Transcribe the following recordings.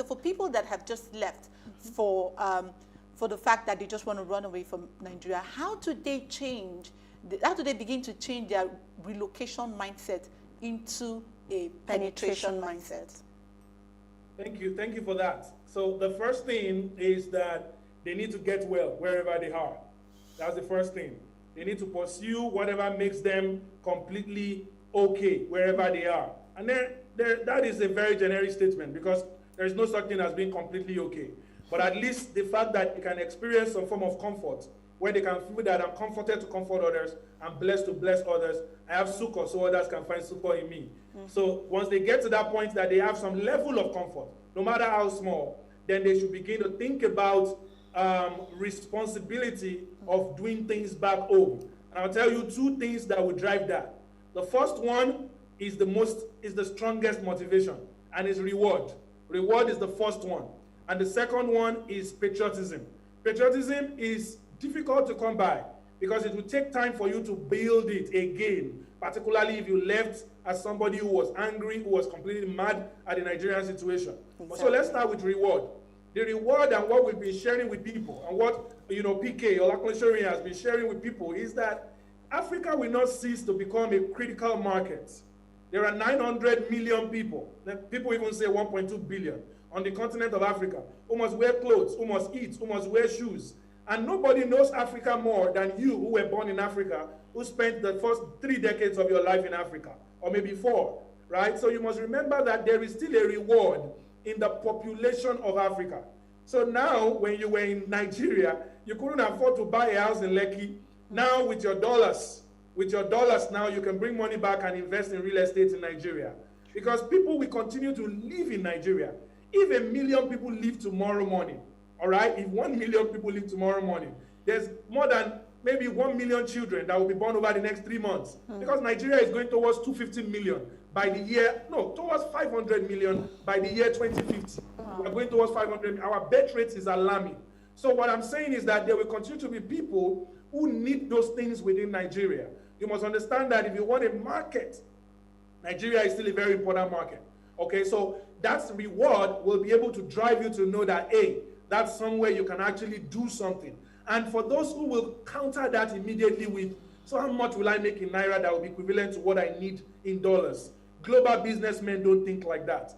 So for people that have just left for the fact that they just want to run away from Nigeria, how do they begin to change their relocation mindset into a penetration mindset? Thank you for that. So the first thing is that they need to get well wherever they are. That's the first thing. They need to pursue whatever makes them completely okay wherever they are. And then that is a very generic statement because there is no such thing as being completely okay. But at least the fact that they can experience some form of comfort, where they can feel that I'm comforted to comfort others, I'm blessed to bless others, I have succor so others can find succor in me. So once they get to that point that they have some level of comfort, no matter how small, then they should begin to think about responsibility of doing things back home. And I'll tell you two things that will drive that. The first one is the strongest motivation, and is reward. Reward is the first one. And the second one is patriotism. Patriotism is difficult to come by because it will take time for you to build it again, particularly if you left as somebody who was angry, who was completely mad at the Nigerian situation. Exactly. So let's start with reward. The reward and what we've been sharing with people and what PK or Olakunle has been sharing with people is that Africa will not cease to become a critical market. There are 900 million people, people even say 1.2 billion, on the continent of Africa, who must wear clothes, who must eat, who must wear shoes. And nobody knows Africa more than you who were born in Africa, who spent the first 3 decades of your life in Africa, or maybe 4, right? So you must remember that there is still a reward in the population of Africa. So now, when you were in Nigeria, you couldn't afford to buy a house in Lekki. Now with your dollars now, you can bring money back and invest in real estate in Nigeria. Because people will continue to live in Nigeria. If 1 million people leave tomorrow morning, all right, if 1 million people leave tomorrow morning, there's more than maybe 1 million children that will be born over the next 3 months. Because Nigeria is going towards 250 million by the year, towards 500 million by the year 2050. We're going towards 500. Our birth rate is alarming. So what I'm saying is that there will continue to be people who need those things within Nigeria. You must understand that if you want a market, Nigeria is still a very important market. Okay, so that reward will be able to drive you to know that, hey, that's somewhere you can actually do something. And for those who will counter that immediately with, so how much will I make in Naira that will be equivalent to what I need in dollars? Global businessmen don't think like that.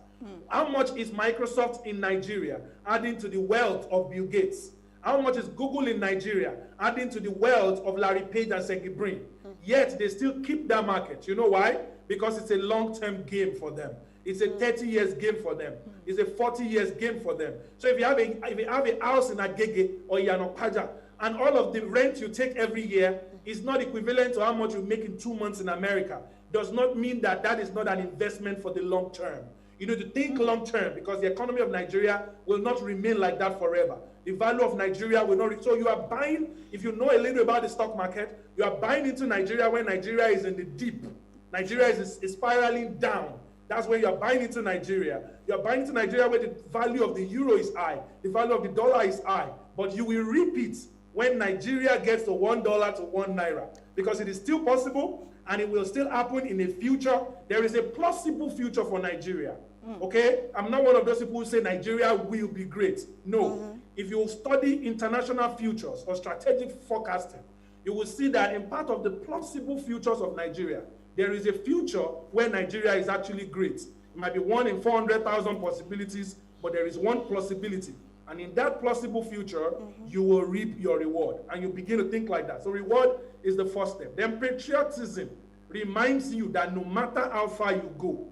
How much is Microsoft in Nigeria adding to the wealth of Bill Gates? How much is Google in Nigeria adding to the wealth of Larry Page and Sergey Brin? Yet they still keep that market. You know why? Because it's a long-term game for them. It's a 30 years game for them. It's a 40 years game for them. So if you have a house in Agege or Yanopaja, and all of the rent you take every year is not equivalent to how much you make in 2 months in America, does not mean that that is not an investment for the long term. You need to think long term because the economy of Nigeria will not remain like that forever. The value of Nigeria will not. So you are buying, if you know a little about the stock market, you are buying into Nigeria when Nigeria is in the deep. Nigeria is spiraling down. That's when you are buying into Nigeria. You are buying into Nigeria where the value of the euro is high, the value of the dollar is high. But you will reap it when Nigeria gets to $1 to 1 naira because it is still possible and it will still happen in the future. There is a plausible future for Nigeria. Okay? I'm not one of those people who say Nigeria will be great. No. If you study international futures or strategic forecasting, you will see that in part of the plausible futures of Nigeria, there is a future where Nigeria is actually great. It might be 1 in 400,000 possibilities, but there is one plausibility. And in that plausible future, you will reap your reward. And you begin to think like that. So reward is the first step. Then patriotism reminds you that no matter how far you go,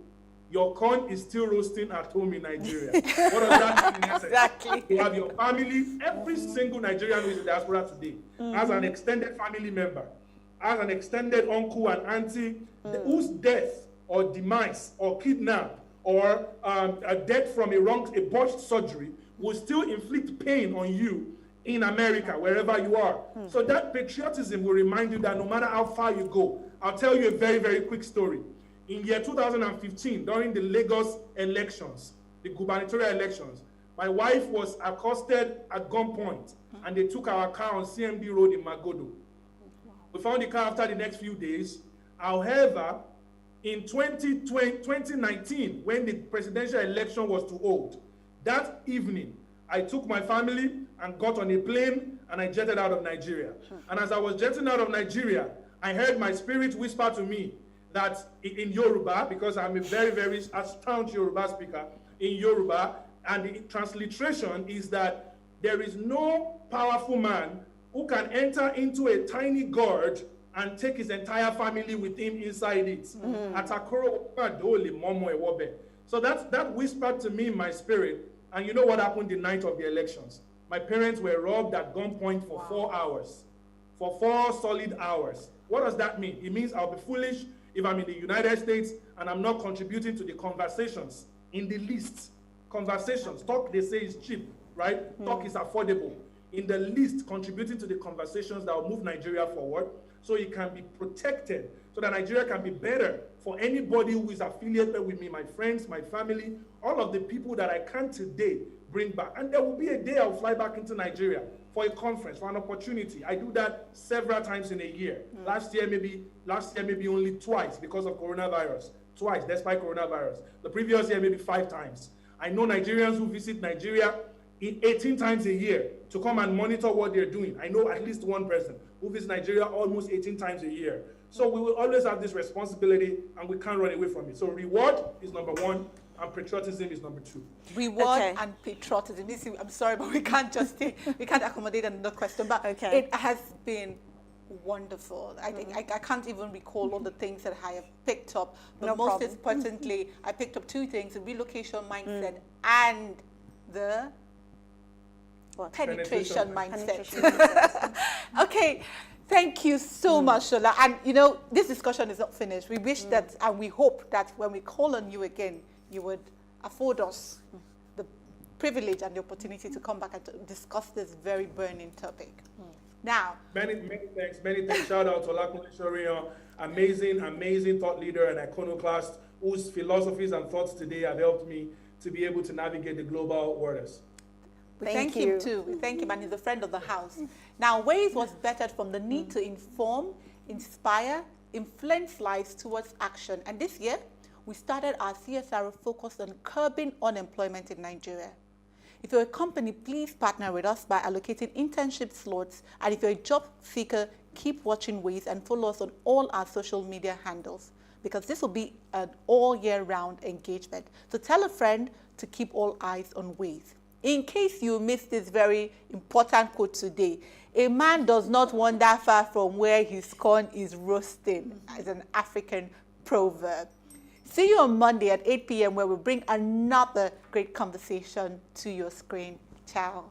your corn is still roasting at home in Nigeria. What does that mean? Exactly. You have your family. Every single Nigerian who is in diaspora today has an extended family member, has an extended uncle and auntie whose death or demise or kidnap or a death from a botched surgery will still inflict pain on you in America, wherever you are. So that patriotism will remind you that no matter how far you go, I'll tell you a very, very quick story. In year 2015, during the Lagos elections, the gubernatorial elections, my wife was accosted at gunpoint, and they took our car on CMD Road in Magodo. We found the car after the next few days. However, in 2019, when the presidential election was to hold, That evening, I took my family and got on a plane and I jetted out of Nigeria. And as I was jetting out of Nigeria, I heard my spirit whisper to me that in Yoruba, because I'm a very, very staunch Yoruba speaker, in Yoruba, and the transliteration is that there is no powerful man who can enter into a tiny gorge and take his entire family with him inside it. So that whispered to me in my spirit. And you know what happened the night of the elections? My parents were robbed at gunpoint for 4 hours. For 4 solid hours. What does that mean? It means I'll be foolish if I'm in the United States and I'm not contributing to the conversations in the least. Conversations, talk they say is cheap, right? Talk is affordable. In the least, contributing to the conversations that will move Nigeria forward so it can be protected, so that Nigeria can be better for anybody who is affiliated with me, my friends, my family, all of the people that I can today bring back. And there will be a day I'll fly back into Nigeria for a conference, for an opportunity. I do that several times in a year. Last year maybe only twice because of coronavirus. Twice, despite coronavirus. The previous year maybe 5 times. I know Nigerians who visit Nigeria 18 times a year to come and monitor what they're doing. I know at least one person who visits Nigeria almost 18 times a year. So we will always have this responsibility and we can't run away from it. So reward is number 1 and patriotism is number 2. Reward and patriotism. I'm sorry, but we can't accommodate another question. But it has been wonderful. I think I can't even recall all the things that I have picked up. But most importantly, I picked up 2 things: the relocation mindset and the penetration mindset. Okay. Thank you so much, Shola. And you know, this discussion is not finished. We wish that, and we hope that when we call on you again, you would afford us the privilege and the opportunity to come back and to discuss this very burning topic. Now, many thanks. Shout out to Olakunle Soriyan, amazing thought leader and iconoclast, whose philosophies and thoughts today have helped me to be able to navigate the global waters. We thank him too. We thank him, and he's a friend of the house. Now, Ways was bettered from the need to inform, inspire, influence lives towards action. And this year, we started our CSR focused on curbing unemployment in Nigeria. If you're a company, please partner with us by allocating internship slots. And if you're a job seeker, keep watching Ways and follow us on all our social media handles, because this will be an all year round engagement. So tell a friend to keep all eyes on Ways. In case you missed this very important quote today, a man does not wander far from where his corn is roasting, as an African proverb. See you on Monday at 8 p.m. where we bring another great conversation to your screen. Ciao.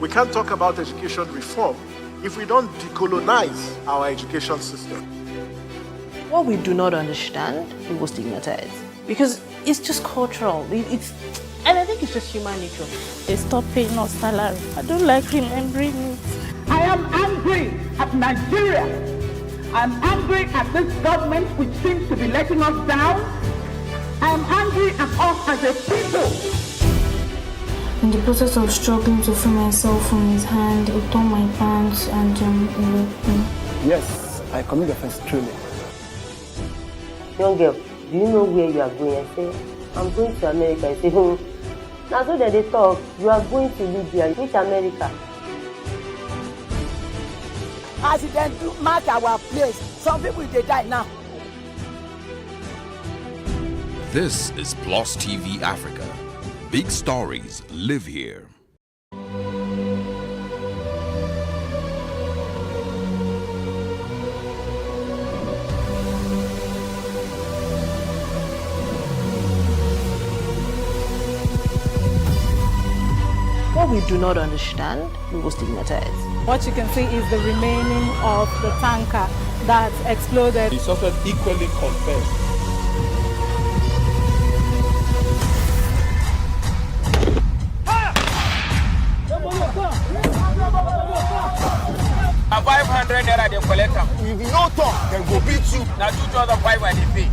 We can't talk about education reform if we don't decolonize our education system. What we do not understand, we will stigmatize. Because it's just cultural. And I think it's just human nature. They stop paying us salary. I don't like remembering it. I am angry at Nigeria. I'm angry at this government which seems to be letting us down. I'm angry at us as a people. In the process of struggling to free myself from his hand, he tore my pants and he raped me. Yes, I commit offense truly. Young girl, do you know where you are going? I say, I'm going to America. I say, now so that they talk, you are going to Libya. Which America? As it then to mark our place, some people they die now. This is Plus TV Africa. Big stories live here. What we do not understand, we will stigmatize. What you can see is the remaining of the tanker that exploded. The suspect equally confessed. A 500 naira they collect them. If you no talk, then go beat you. Now 2,500 they pay.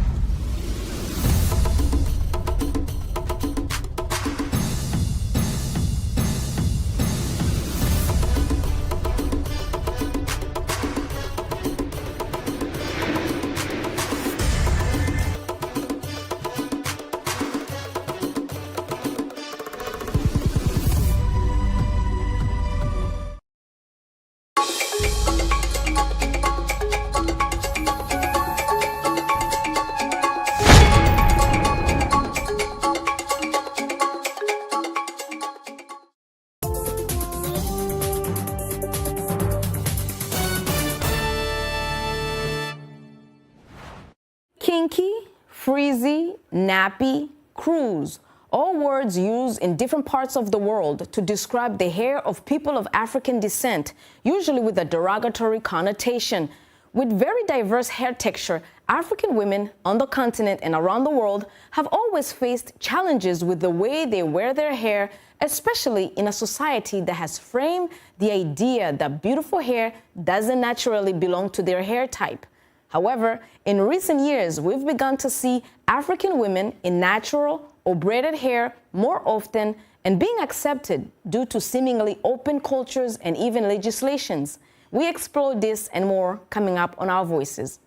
Kinky, frizzy, nappy, cruise, all words used in different parts of the world to describe the hair of people of African descent, usually with a derogatory connotation. With very diverse hair texture, African women on the continent and around the world have always faced challenges with the way they wear their hair, especially in a society that has framed the idea that beautiful hair doesn't naturally belong to their hair type. However, in recent years, we've begun to see African women in natural or braided hair more often and being accepted due to seemingly open cultures and even legislations. We explore this and more coming up on Our Voices.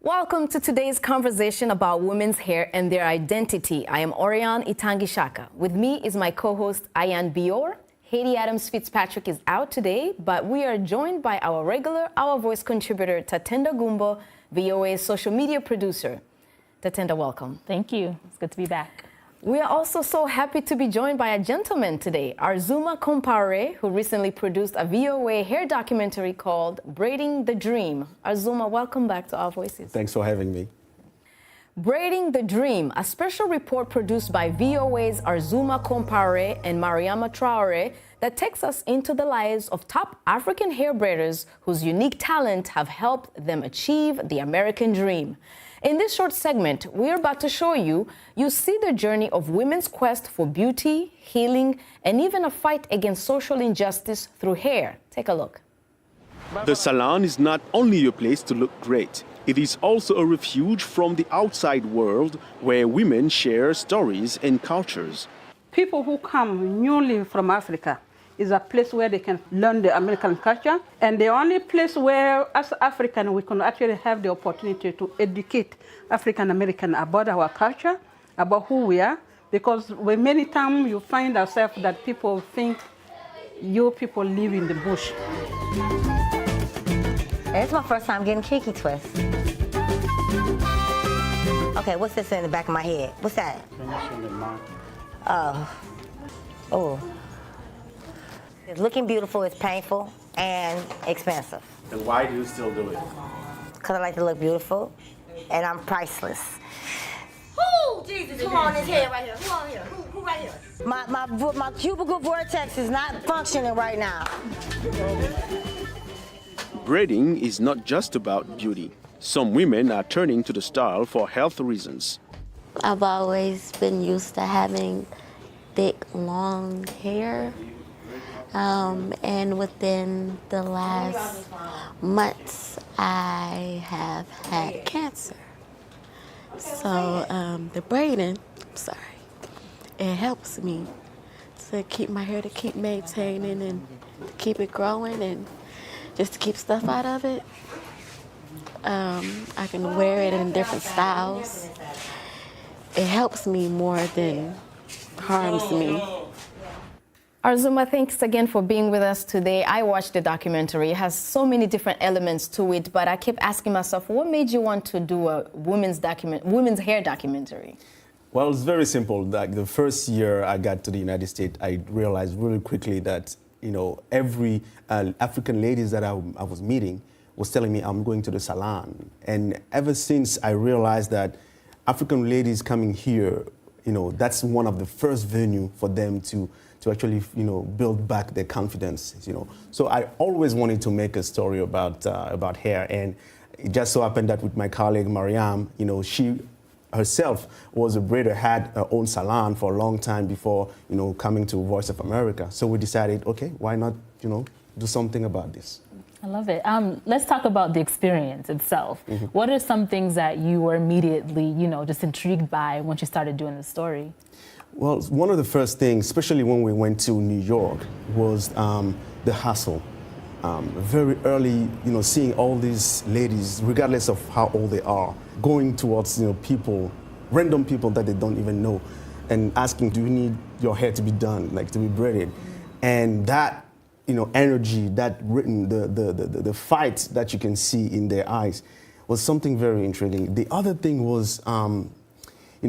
Welcome to today's conversation about women's hair and their identity. I am Orion Itangishaka. With me is my co-host Ayan Bior. Haiti Adams Fitzpatrick is out today, but we are joined by our regular Our Voice contributor, Tatenda Gumbo, VOA's social media producer. Tatenda, welcome. Thank you. It's good to be back. We are also so happy to be joined by a gentleman today, Arzuma Kompare, who recently produced a VOA hair documentary called Braiding the Dream. Arzuma, welcome back to Our Voices. Thanks for having me. Braiding the Dream, a special report produced by VOA's Arzuma Kompare and Mariama Traore that takes us into the lives of top African hair braiders whose unique talent have helped them achieve the American dream. In this short segment, we're about to show you see the journey of women's quest for beauty, healing, and even a fight against social injustice through hair. Take a look. The salon is not only a place to look great, it is also a refuge from the outside world where women share stories and cultures. People who come newly from Africa is a place where they can learn the American culture, and the only place where, as African, we can actually have the opportunity to educate African American about our culture, about who we are, because when many times you find ourselves that people think you people live in the bush. It's my first time getting cheeky twist. Okay, what's this in the back of my head? What's that? Oh. It's looking beautiful, it's painful, and expensive. And why do you still do it? Because I like to look beautiful, and I'm priceless. Who? Jesus, who on his head right here? Who on here? Who right here? My cubicle vortex is not functioning right now. Braiding is not just about beauty. Some women are turning to the style for health reasons. I've always been used to having thick, long hair. And within the last months, I have had cancer. So the braiding, it helps me to keep my hair, to keep maintaining and to keep it growing and just to keep stuff out of it. I can wear it in different styles. It helps me more than harms me. Arzuma, thanks again for being with us today. I watched the documentary. It has so many different elements to it, but I kept asking myself, what made you want to do a women's hair documentary? Well, it's very simple. Like the first year I got to the United States, I realized really quickly that, every African ladies that I was meeting was telling me I'm going to the salon. And ever since I realized that African ladies coming here, that's one of the first venue for them to actually, build back their confidence, So I always wanted to make a story about hair. And it just so happened that with my colleague, Mariam, she herself was a braider, had her own salon for a long time before, coming to Voice of America. So we decided, okay, why not, do something about this. I love it. Let's talk about the experience itself. Mm-hmm. What are some things that you were immediately, just intrigued by once you started doing the story? Well, one of the first things, especially when we went to New York, was the hustle. Very early, seeing all these ladies, regardless of how old they are, going towards, people, random people that they don't even know, and asking, do you need your hair to be done, like to be braided? And that, energy, that written, the fight that you can see in their eyes was something very intriguing. The other thing was,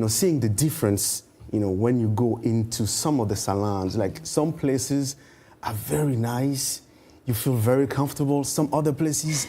seeing the difference, when you go into some of the salons. Like some places are very nice, you feel very comfortable. Some other places,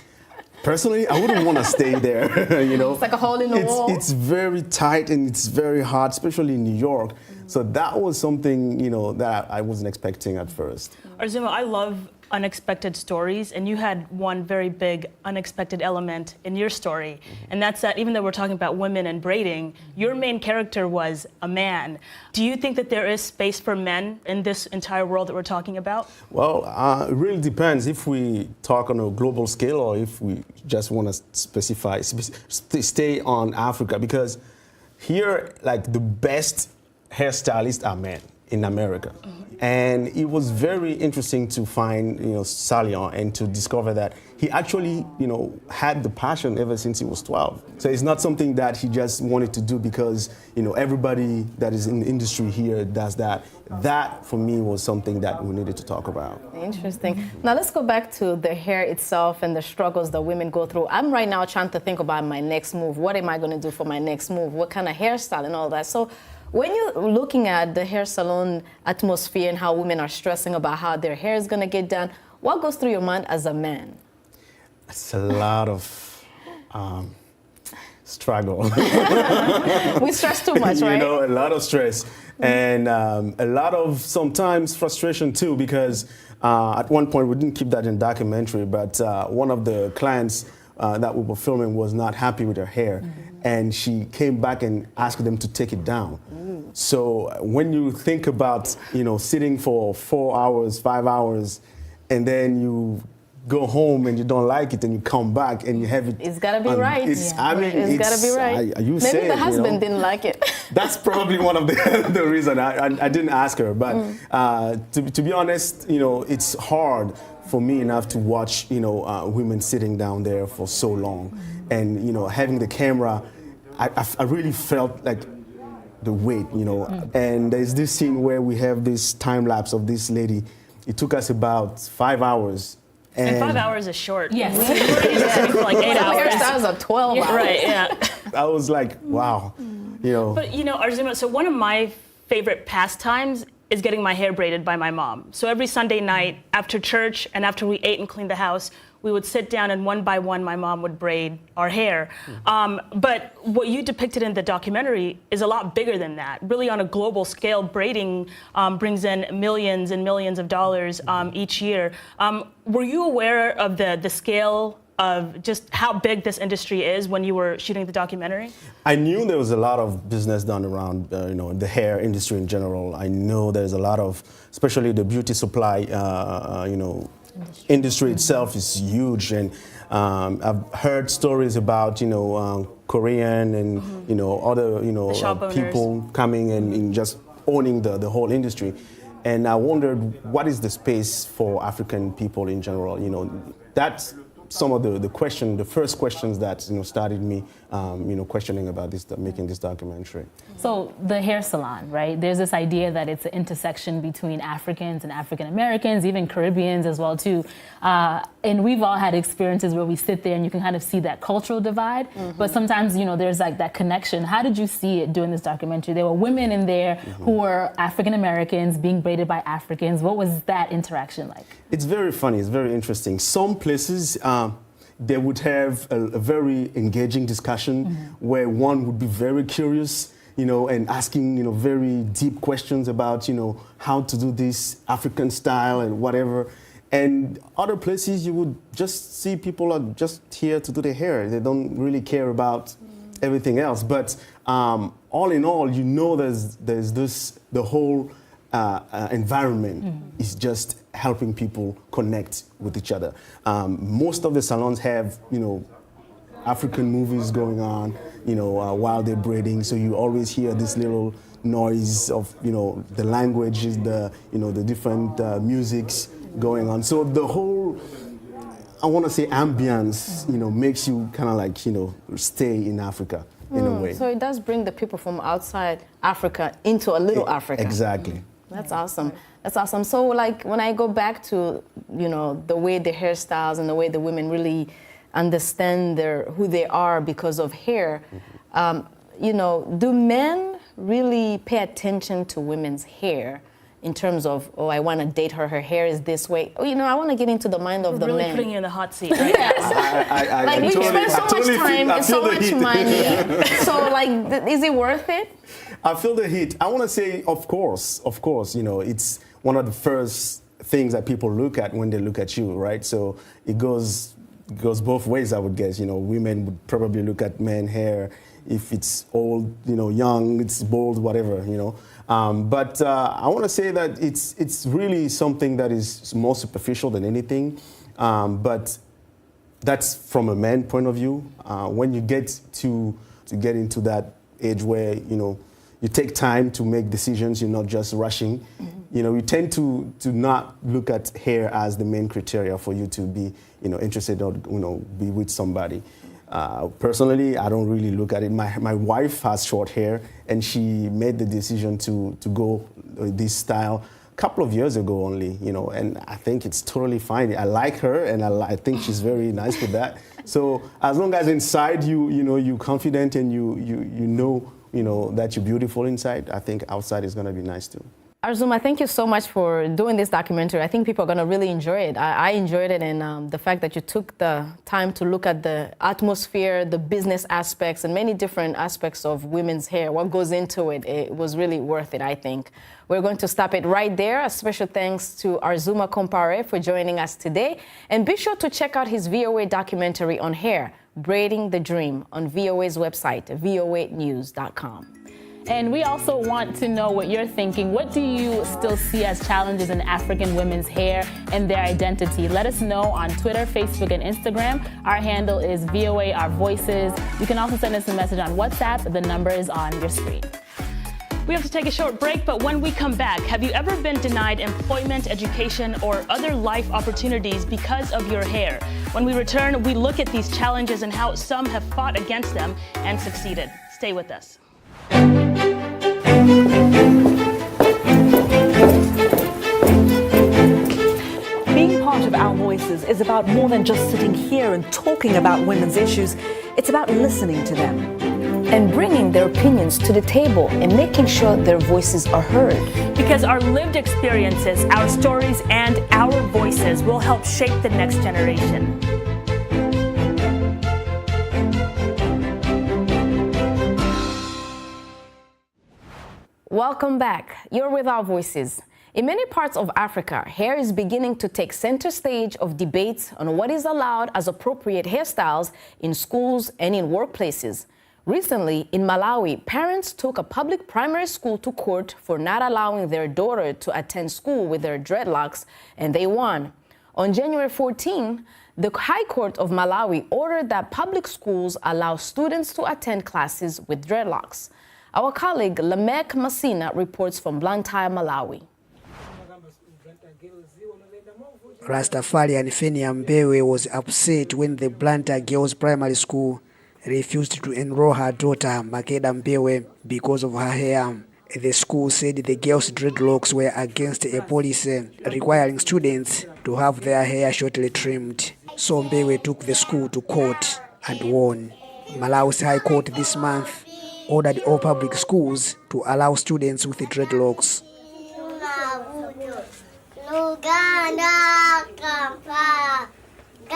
personally, I wouldn't want to stay there, It's like a hole in the wall. It's very tight and it's very hard, especially in New York. So that was something, that I wasn't expecting at first. Arzuma, I love unexpected stories, and you had one very big unexpected element in your story, and that's that even though we're talking about women and braiding, your main character was a man. Do you think that there is space for men in this entire world that we're talking about? Well, it really depends if we talk on a global scale or if we just want to stay on Africa, because here, like, the best hairstylists are men in America. And it was very interesting to find, Salion and to discover that he actually, had the passion ever since he was 12. So it's not something that he just wanted to do because, everybody that is in the industry here does that. That, for me, was something that we needed to talk about. Interesting. Now let's go back to the hair itself and the struggles that women go through. I'm right now trying to think about my next move. What am I going to do for my next move? What kind of hairstyle and all that? So when you're looking at the hair salon atmosphere and how women are stressing about how their hair is going to get done, what goes through your mind as a man? It's a lot of struggle. We stress too much, right? A lot of stress. And a lot of sometimes frustration too, because at one point we didn't keep that in documentary, but one of the clients that we were filming was not happy with her hair. And she came back and asked them to take it down. So when you think about, sitting for 4 hours, 5 hours, and then you go home and you don't like it and you come back and you have it. It's got to be right. It's got to be right. Maybe the husband didn't like it. That's probably one of the reasons. I didn't ask her. But to be honest, it's hard for me enough to watch, women sitting down there for so long. And, having the camera, I really felt like the weight, And there's this scene where we have this time lapse of this lady. It took us about 5 hours. And 5 hours is short. Yes. For like 8 hours. Hairstyles are 12 hours. Right, yeah. I was like, wow, But, Arzuma, so one of my favorite pastimes is getting my hair braided by my mom. So every Sunday night after church and after we ate and cleaned the house, we would sit down and one by one my mom would braid our hair. But what you depicted in the documentary is a lot bigger than that. Really on a global scale, braiding brings in millions and millions of dollars each year. Were you aware of the scale of just how big this industry is when you were shooting the documentary? I knew there was a lot of business done around, the hair industry in general. I know there's a lot of, especially the beauty supply, industry itself is huge. And I've heard stories about, Korean and, other, people coming and just owning the whole industry. And I wondered, what is the space for African people in general? That's some of the first questions that started me, questioning about this, making this documentary. So the hair salon, right? There's this idea that it's an intersection between Africans and African Americans, even Caribbeans as well too. And we've all had experiences where we sit there and you can kind of see that cultural divide. But sometimes, there's like that connection. How did you see it during this documentary? There were women in there who were African Americans being braided by Africans. What was that interaction like? It's very funny. It's very interesting. Some places, they would have a very engaging discussion where one would be very curious, and asking, very deep questions about, how to do this African style and whatever. And other places you would just see people are just here to do their hair. They don't really care about everything else. But all in all, there's the whole environment is just helping people connect with each other. Most of the salons have, African movies going on, while they're braiding. So you always hear this little noise of, the languages, the different musics going on. So the whole, I want to say, ambience, makes you kind of like, stay in Africa in a way. So it does bring the people from outside Africa into a little Africa. Exactly. That's awesome. That's awesome. So like when I go back to, the way the hairstyles and the way the women really understand who they are because of hair, do men really pay attention to women's hair in terms of, I want to date her, her hair is this way? I want to get into the mind of the really men. Putting you in the hot seat, right? Like we spend so much time and so much money. So is it worth it? I feel the heat. I want to say, of course, it's one of the first things that people look at when they look at you, right? So it goes both ways, I would guess. Women would probably look at men hair if it's old, young, it's bold, whatever, But I want to say that it's really something that is more superficial than anything. But that's from a man point of view. When you get to get into that age where, you take time to make decisions, you're not just rushing. You tend to not look at hair as the main criteria for you to be, interested or, be with somebody. Personally, I don't really look at it. My wife has short hair, and she made the decision to go this style a couple of years ago only, and I think it's totally fine. I like her, and I think she's very nice with that. So as long as inside you're confident and you know that you're beautiful inside, I think outside is going to be nice too. Arzuma, thank you so much for doing this documentary. I think people are going to really enjoy it. I enjoyed it, and the fact that you took the time to look at the atmosphere, the business aspects, and many different aspects of women's hair, what goes into it, it was really worth it, I think. We're going to stop it right there. A special thanks to Arzuma Kompare for joining us today. And be sure to check out his VOA documentary on hair, Braiding the Dream, on VOA's website, voanews.com. And we also want to know what you're thinking. What do you still see as challenges in African women's hair and their identity? Let us know on Twitter, Facebook, and Instagram. Our handle is VOA Our Voices. You can also send us a message on WhatsApp. The number is on your screen. We have to take a short break, but when we come back, have you ever been denied employment, education, or other life opportunities because of your hair? When we return, we look at these challenges and how some have fought against them and succeeded. Stay with us. Being part of Our Voices is about more than just sitting here and talking about women's issues. It's about listening to them and bringing their opinions to the table and making sure their voices are heard. Because our lived experiences, our stories, and our voices will help shape the next generation. Welcome back. You're with Our Voices. In many parts of Africa, hair is beginning to take center stage of debates on what is allowed as appropriate hairstyles in schools and in workplaces. Recently, in Malawi, parents took a public primary school to court for not allowing their daughter to attend school with their dreadlocks, and they won. On January 14, the High Court of Malawi ordered that public schools allow students to attend classes with dreadlocks. Our colleague Lamek Masina reports from Blantyre, Malawi. Rastafarian Fenia Mbewe was upset when the Blantyre Girls Primary School refused to enroll her daughter Makeda Mbewe because of her hair. The school said the girls' dreadlocks were against a policy requiring students to have their hair shortly trimmed. So Mbewe took the school to court and won. Malawi's High Court this month ordered all public schools to allow students with dreadlocks.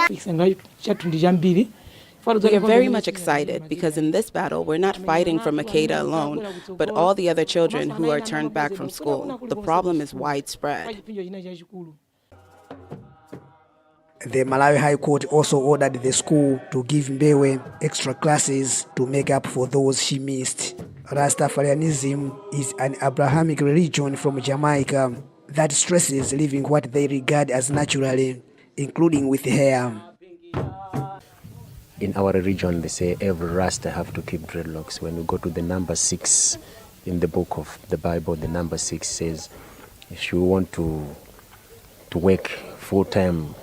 We are very much excited because in this battle, we're not fighting for Makeda alone, but all the other children who are turned back from school. The problem is widespread. The Malawi High Court also ordered the school to give Mbewe extra classes to make up for those she missed. Rastafarianism is an Abrahamic religion from Jamaica that stresses living what they regard as naturally, including with hair. In our religion, they say every Rasta have to keep dreadlocks. When you go to the number 6 in the book of the Bible, the number 6 says, if you want to work full-time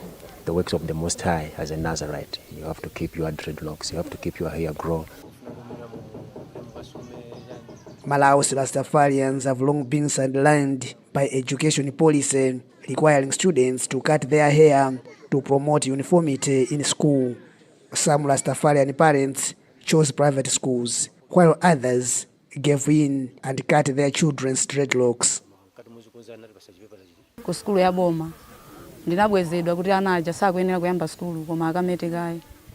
the works of the Most High as a Nazarite, you have to keep your dreadlocks, you have to keep your hair grow. Malawi's Rastafarians have long been sidelined by education policy requiring students to cut their hair to promote uniformity in school. Some Rastafarian parents chose private schools, while others gave in and cut their children's dreadlocks.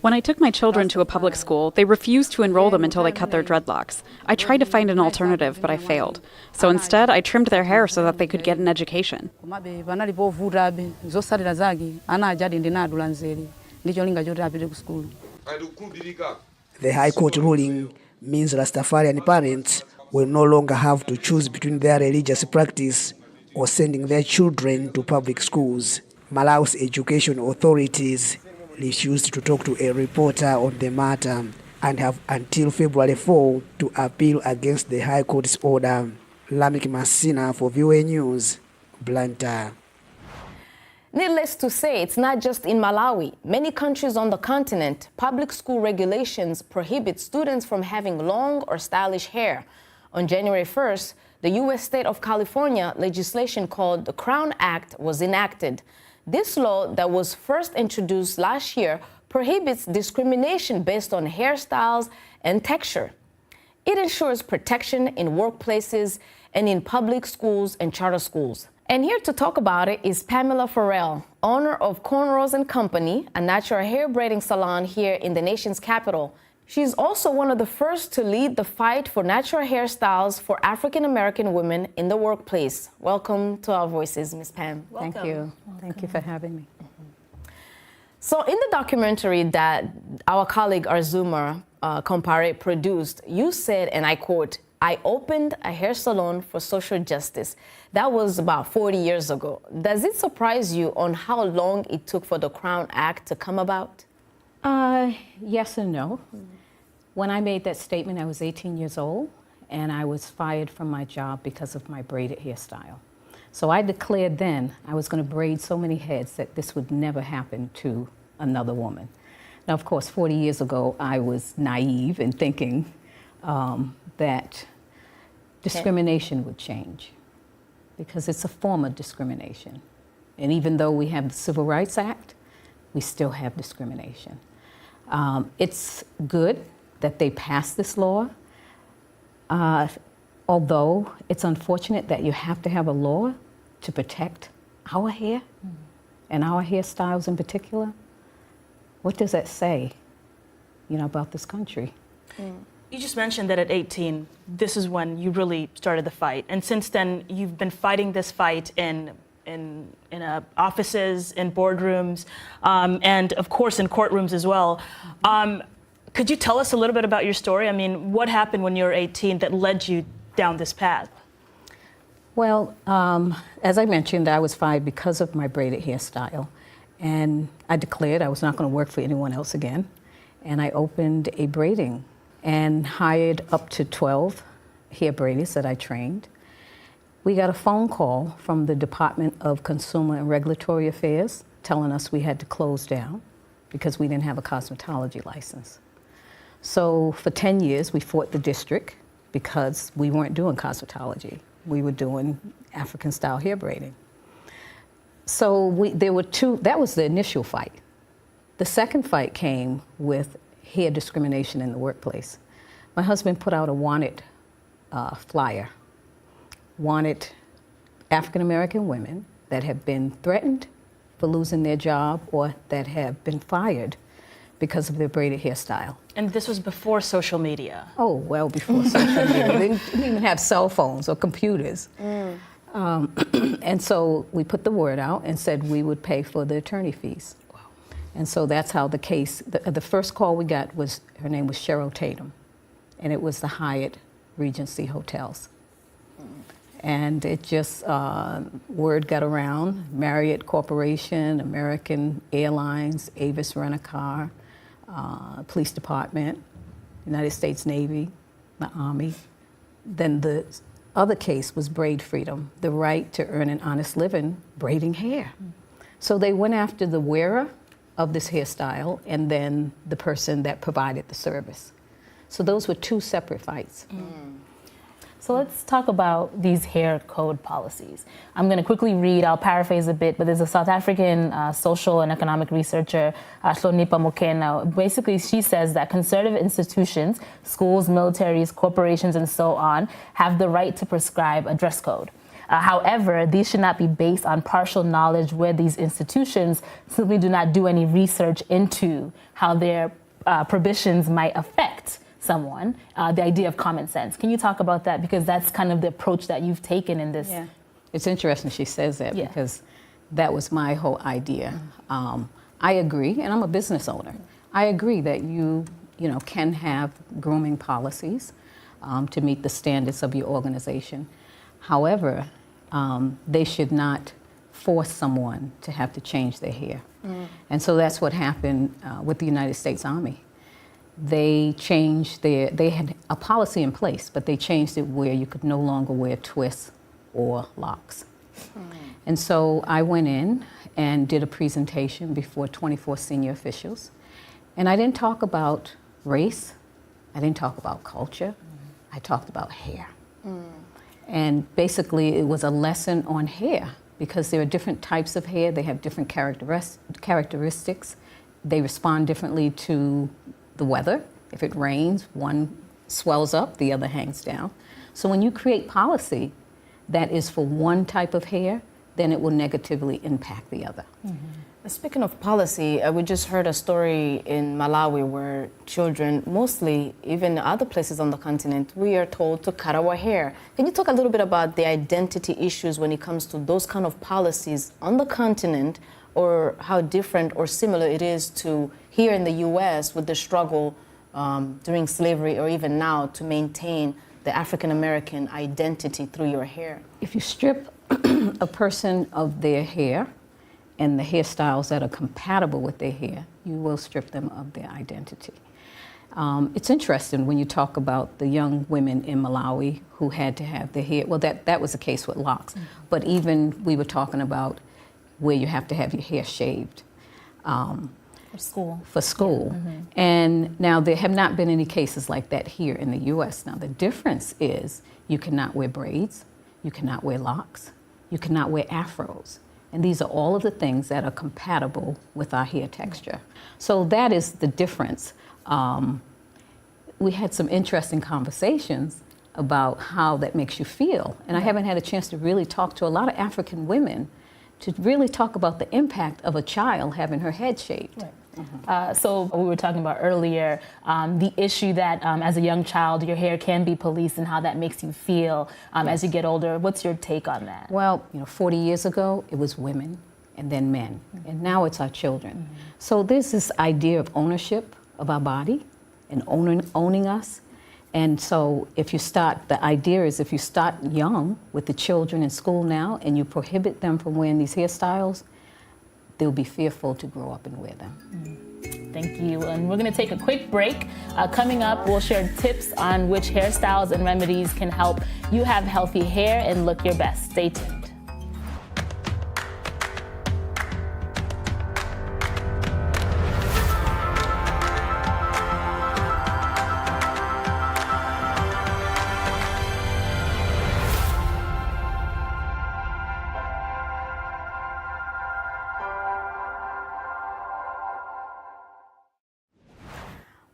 When I took my children to a public school, they refused to enroll them until they cut their dreadlocks. I tried to find an alternative, but I failed. So instead, I trimmed their hair so that they could get an education. The High Court ruling means Rastafarian parents will no longer have to choose between their religious practice or sending their children to public schools. Malawi's education authorities refused to talk to a reporter on the matter and have until February 4 to appeal against the High Court's order. Lamik Masina for VOA News, Blantyre. Needless to say, it's not just in Malawi. Many countries on the continent, public school regulations prohibit students from having long or stylish hair. On January 1st, the U.S. state of California legislation called the Crown Act was enacted. This law that was first introduced last year prohibits discrimination based on hairstyles and texture. It ensures protection in workplaces and in public schools and charter schools. And here to talk about it is Pamela Farrell, owner of Cornrows & Company, a natural hair braiding salon here in the nation's capital. She's also one of the first to lead the fight for natural hairstyles for African-American women in the workplace. Welcome to Our Voices, Ms. Pam. Thank you. Thank you for having me. So in the documentary that our colleague Arzuma Compare produced, you said, and I quote, "I opened a hair salon for social justice." That was about 40 years ago. Does it surprise you on how long it took for the Crown Act to come about? Yes and no. When I made that statement, I was 18 years old, and I was fired from my job because of my braided hairstyle. So I declared then I was going to braid so many heads that this would never happen to another woman. Now, of course, 40 years ago, I was naive in thinking that discrimination would change, because it's a form of discrimination. And even though we have the Civil Rights Act, we still have discrimination. It's good that they passed this law, although it's unfortunate that you have to have a law to protect our hair and our hairstyles in particular. What does that say, about this country? You just mentioned that at 18, this is when you really started the fight. And since then, you've been fighting this fight in offices, in boardrooms, and of course in courtrooms as well. Could you tell us a little bit about your story? I mean, what happened when you were 18 that led you down this path? Well, as I mentioned, I was fired because of my braided hairstyle. And I declared I was not going to work for anyone else again. And I opened a braiding and hired up to 12 hair braiders that I trained. We got a phone call from the Department of Consumer and Regulatory Affairs telling us we had to close down because we didn't have a cosmetology license. So for 10 years, we fought the district because we weren't doing cosmetology. We were doing African-style hair braiding. So there were two, that was the initial fight. The second fight came with hair discrimination in the workplace. My husband put out a wanted flyer, wanted African-American women that have been threatened for losing their job or that have been fired because of their braided hairstyle. And this was before social media. Oh, well, before social media. They didn't even have cell phones or computers. And so we put the word out and said we would pay for the attorney fees. Wow. And so that's how the case, the first call we got was, her name was Cheryl Tatum, and it was the Hyatt Regency Hotels. And it just, word got around, Marriott Corporation, American Airlines, Avis Rent-A-Car, Police Department, United States Navy, the Army. Then the other case was Braid Freedom, the right to earn an honest living braiding hair. So they went after the wearer of this hairstyle and then the person that provided the service. So those were two separate fights. So let's talk about these hair code policies. I'm going to quickly read, I'll paraphrase a bit, but there's a South African social and economic researcher, Hlonipha Mokena. Basically, she says that conservative institutions, schools, militaries, corporations, and so on, have the right to prescribe a dress code. However, these should not be based on partial knowledge where these institutions simply do not do any research into how their prohibitions might affect someone, the idea of common sense. Can you talk about that? Because that's kind of the approach that you've taken in this. Yeah. It's interesting she says that because that was my whole idea. I agree, and I'm a business owner. I agree that you can have grooming policies to meet the standards of your organization. However, they should not force someone to have to change their hair. And so that's what happened with the United States Army. They changed they had a policy in place, but they changed it where you could no longer wear twists or locks. And so I went in and did a presentation before 24 senior officials. And I didn't talk about race, I didn't talk about culture, I talked about hair. And basically it was a lesson on hair because there are different types of hair, they have different characteristics, they respond differently to the weather. If it rains, one swells up, the other hangs down. So when you create policy that is for one type of hair, then it will negatively impact the other. Speaking of policy, we just heard a story in Malawi where children, mostly even other places on the continent, we are told to cut our hair. Can you talk a little bit about the identity issues when it comes to those kind of policies on the continent, or how different or similar it is to here in the U.S. with the struggle during slavery or even now to maintain the African-American identity through your hair? If you strip a person of their hair and the hairstyles that are compatible with their hair, you will strip them of their identity. It's interesting when you talk about the young women in Malawi who had to have their hair, well, that was the case with locks, but even we were talking about where you have to have your hair shaved. For school. And now there have not been any cases like that here in the U.S. Now the difference is you cannot wear braids, you cannot wear locks, you cannot wear afros. And these are all of the things that are compatible with our hair texture. So that is the difference. We had some interesting conversations about how that makes you feel. And I haven't had a chance to really talk to a lot of African women to really talk about the impact of a child having her head shaved. So we were talking about earlier, the issue that as a young child, your hair can be policed and how that makes you feel as you get older. What's your take on that? Well, 40 years ago, it was women and then men, and now it's our children. So there's this idea of ownership of our body and owning us. And so the idea is if you start young with the children in school now and you prohibit them from wearing these hairstyles, they'll be fearful to grow up and wear them. Thank you. And we're going to take a quick break. Coming up, we'll share tips on which hairstyles and remedies can help you have healthy hair and look your best. Stay tuned.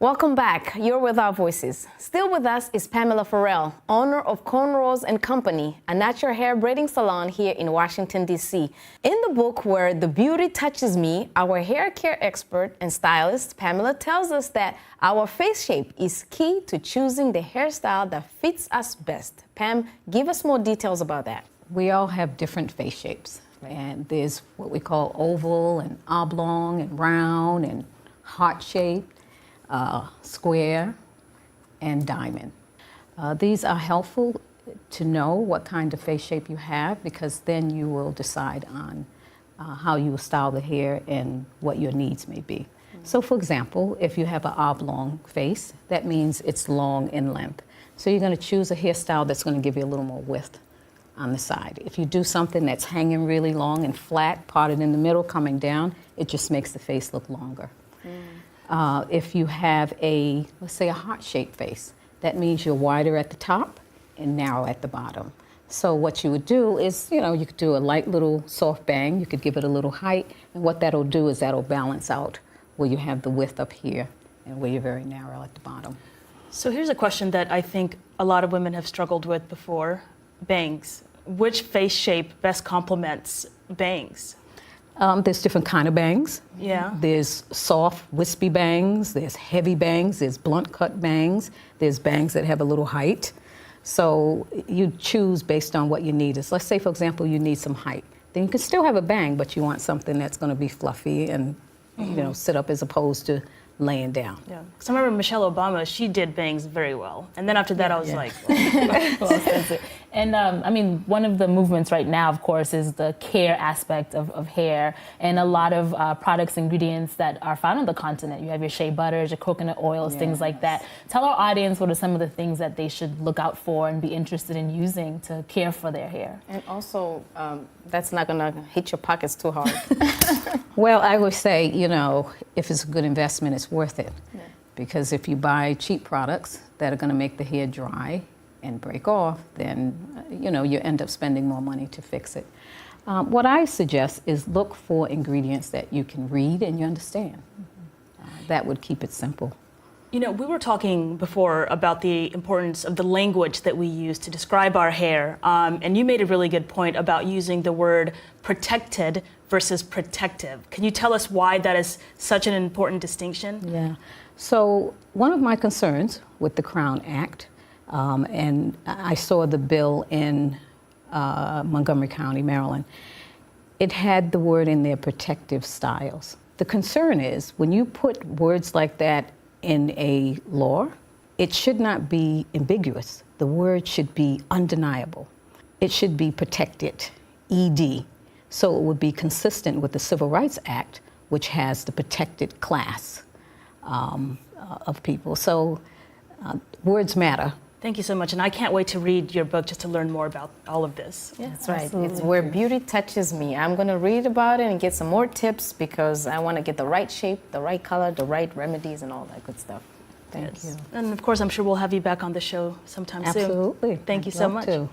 Welcome back. You're with Our Voices. Still with us is Pamela Farrell, owner of Cornrows & Company, a natural hair braiding salon here in Washington, D.C. In the book Where the Beauty Touches Me, our hair care expert and stylist, Pamela, tells us that our face shape is key to choosing the hairstyle that fits us best. Pam, give us more details about that. We all have different face shapes, and there's what we call oval and oblong and round and heart-shaped, square, and diamond. These are helpful to know what kind of face shape you have, because then you will decide on how you will style the hair and what your needs may be. So for example, if you have an oblong face, that means it's long in length. So you're going to choose a hairstyle that's going to give you a little more width on the side. If you do something that's hanging really long and flat, parted in the middle, coming down, it just makes the face look longer. If you have a, let's say, a heart-shaped face, that means you're wider at the top and narrow at the bottom. So what you would do is, you know, you could do a light little soft bang, you could give it a little height, and what that'll do is that'll balance out where you have the width up here and where you're very narrow at the bottom. So here's a question that I think a lot of women have struggled with before. Bangs. Which face shape best complements bangs? There's different kind of bangs. Yeah. There's soft, wispy bangs, there's heavy bangs, there's blunt cut bangs, there's bangs that have a little height. So you choose based on what you need. Is, let's say, for example, you need some height. Then you can still have a bang, but you want something that's going to be fluffy and you know, sit up as opposed to laying down. Yeah, because I remember Michelle Obama, she did bangs very well. And then after that, I was like, And I mean, one of the movements right now, of course, is the care aspect of hair, and a lot of products, ingredients that are found on the continent. You have your shea butters, your coconut oils, things like that. Tell our audience what are some of the things that they should look out for and be interested in using to care for their hair. And also, that's not going to hit your pockets too hard. Well, I would say, you know, if it's a good investment, it's worth it. Yeah. Because if you buy cheap products that are going to make the hair dry and break off, then, you know, you end up spending more money to fix it. What I suggest is look for ingredients that you can read and you understand. That would keep it simple. You know, we were talking before about the importance of the language that we use to describe our hair, and you made a really good point about using the word protected versus protective. Can you tell us why that is such an important distinction? Yeah. So one of my concerns with the Crown Act, and I saw the bill in Montgomery County, Maryland, it had the word in there, protective styles. The concern is when you put words like that in a law, it should not be ambiguous. The word should be undeniable. It should be protected, ED. So it would be consistent with the Civil Rights Act, which has the protected class of people. So words matter. Thank you so much, and I can't wait to read your book just to learn more about all of this. Yeah, that's right. Absolutely. It's Where Beauty Touches Me. I'm going to read about it and get some more tips because I want to get the right shape, the right color, the right remedies, and all that good stuff. Thank you. And of course, I'm sure we'll have you back on the show sometime soon. Absolutely. Thank you so much. To.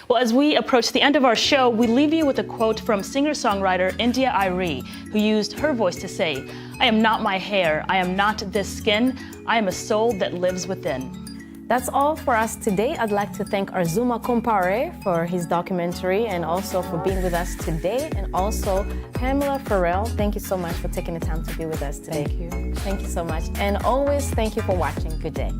Well, as we approach the end of our show, we leave you with a quote from singer-songwriter India Arie, who used her voice to say, "I am not my hair, I am not this skin, I am a soul that lives within." That's all for us today. I'd like to thank Arzuma Kompare for his documentary and also for being with us today, and also Pamela Farrell. Thank you so much for taking the time to be with us today. Thank you. Thank you so much. And always thank you for watching. Good day.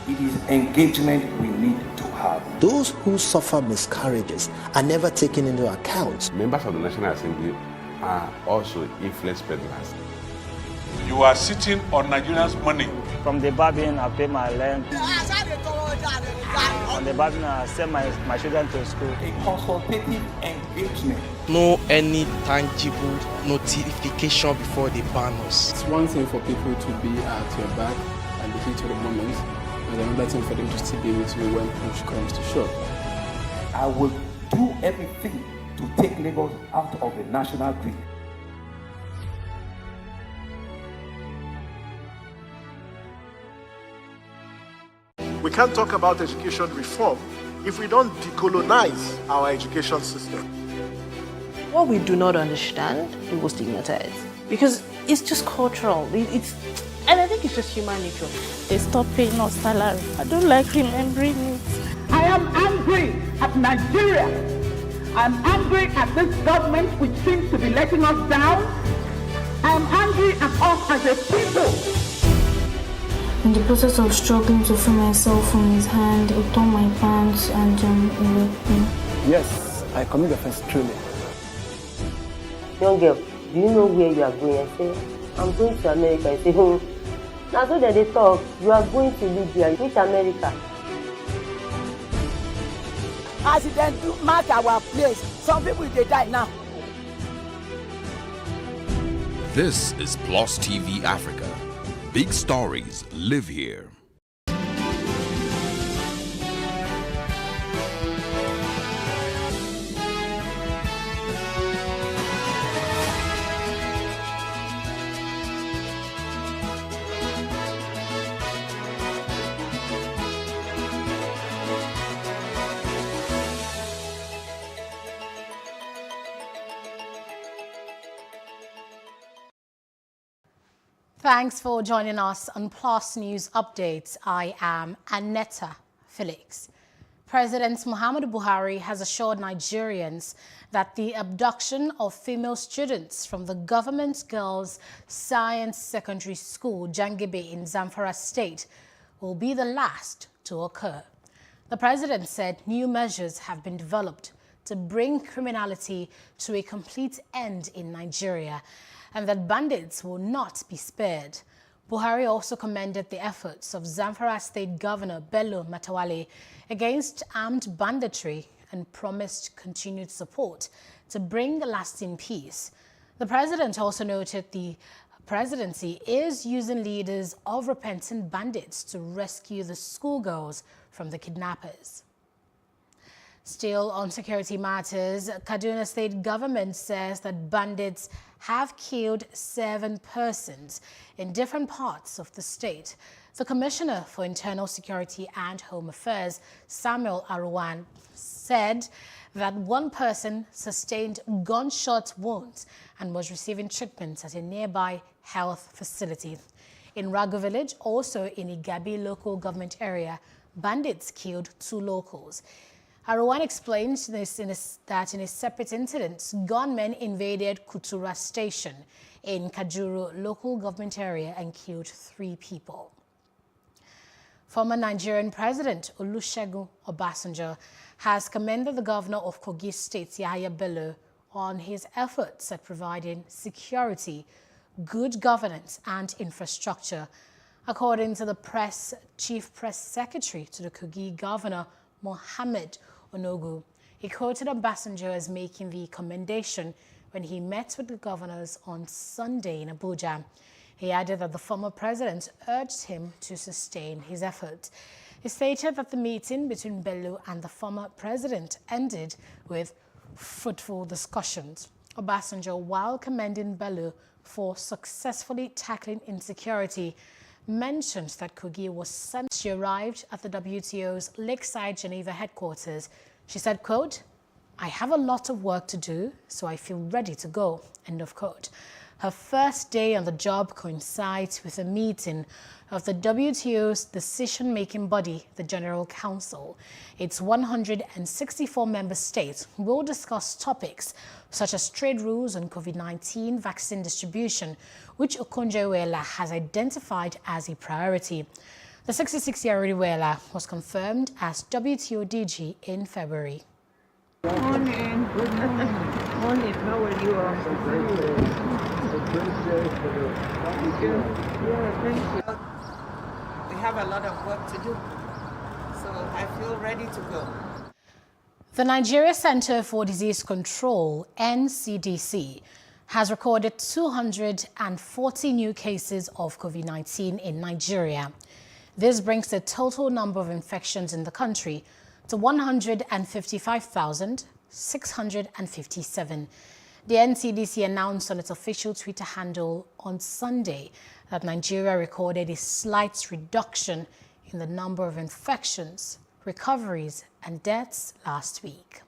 It is engagement we need to have. Those who suffer miscarriages are never taken into account. Members of the National Assembly are also influence peddlers. You are sitting on Nigerians' money. From the Babin, I pay my rent. On the Babin, I send my children to school. A consultative engagement. No any tangible notification before they ban us. It's one thing for people to be at your back and the heat of the moment, and another thing for them to still be with you when push comes to shove. I will do everything to take Lagos out of the national grid. We can't talk about education reform if we don't decolonize our education system. What we do not understand, we will stigmatize. Because it's just cultural. And I think it's just human nature. They stop paying us salary. I don't like remembering it. I am angry at Nigeria. I'm angry at this government which seems to be letting us down. I'm angry at us as a people. In the process of struggling to free myself from his hand, he tore my pants and he raped me. Yes, I commit offense truly. Young girl, do you know where you are going? I say, I'm going to America. I say, now so that they talk, you are going to Libya. Which America? As it then do mark our place, some people they die now. This is Plus TV Africa. Big stories live here. Thanks for joining us on Plus News Updates. I am Annetta Felix. President Muhammadu Buhari has assured Nigerians that the abduction of female students from the government girls' science secondary school, Jangibe in Zamfara State, will be the last to occur. The president said new measures have been developed to bring criminality to a complete end in Nigeria, and that bandits will not be spared. Buhari also commended the efforts of Zamfara State Governor Bello Matawalle against armed banditry and promised continued support to bring lasting peace. The president also noted the presidency is using leaders of repentant bandits to rescue the schoolgirls from the kidnappers. Still on security matters, Kaduna State government says that bandits have killed 7 persons in different parts of the state. The Commissioner for Internal Security and Home Affairs, Samuel Aruwan, said that 1 person sustained gunshot wounds and was receiving treatment at a nearby health facility. In Rago Village, also in Igabi local government area, bandits killed 2 locals. Aruwan explained that in a separate incident, gunmen invaded Kutura Station in Kajuru local government area and killed 3 people. Former Nigerian President Olusegun Obasanjo has commended the governor of Kogi State, Yahaya Bello, on his efforts at providing security, good governance and infrastructure. According to the chief press secretary to the Kogi governor, Mohammed Onogu, he quoted Obasanjo as making the commendation when he met with the governors on Sunday in Abuja. He added that the former president urged him to sustain his efforts. He stated that the meeting between Bello and the former president ended with fruitful discussions. Obasanjo, while commending Bello for successfully tackling insecurity, mentioned that Kogi was sent. She arrived at the WTO's Lakeside Geneva headquarters. She said, quote, "I have a lot of work to do, so I feel ready to go," end of quote. Her first day on the job coincides with a meeting of the WTO's decision-making body, the General Council. Its 164 member states will discuss topics such as trade rules on COVID-19 vaccine distribution, which Okonjo-Iweala has identified as a priority. The 66-year-old Iweala was confirmed as WTO DG in February. Morning. Good morning. Morning. How are you all? Thank you. Yeah, thank you. We have a lot of work to do, so I feel ready to go. The Nigeria Center for Disease Control, NCDC, has recorded 240 new cases of COVID-19 in Nigeria. This brings the total number of infections in the country to 155,657. The NCDC announced on its official Twitter handle on Sunday that Nigeria recorded a slight reduction in the number of infections, recoveries, and deaths last week.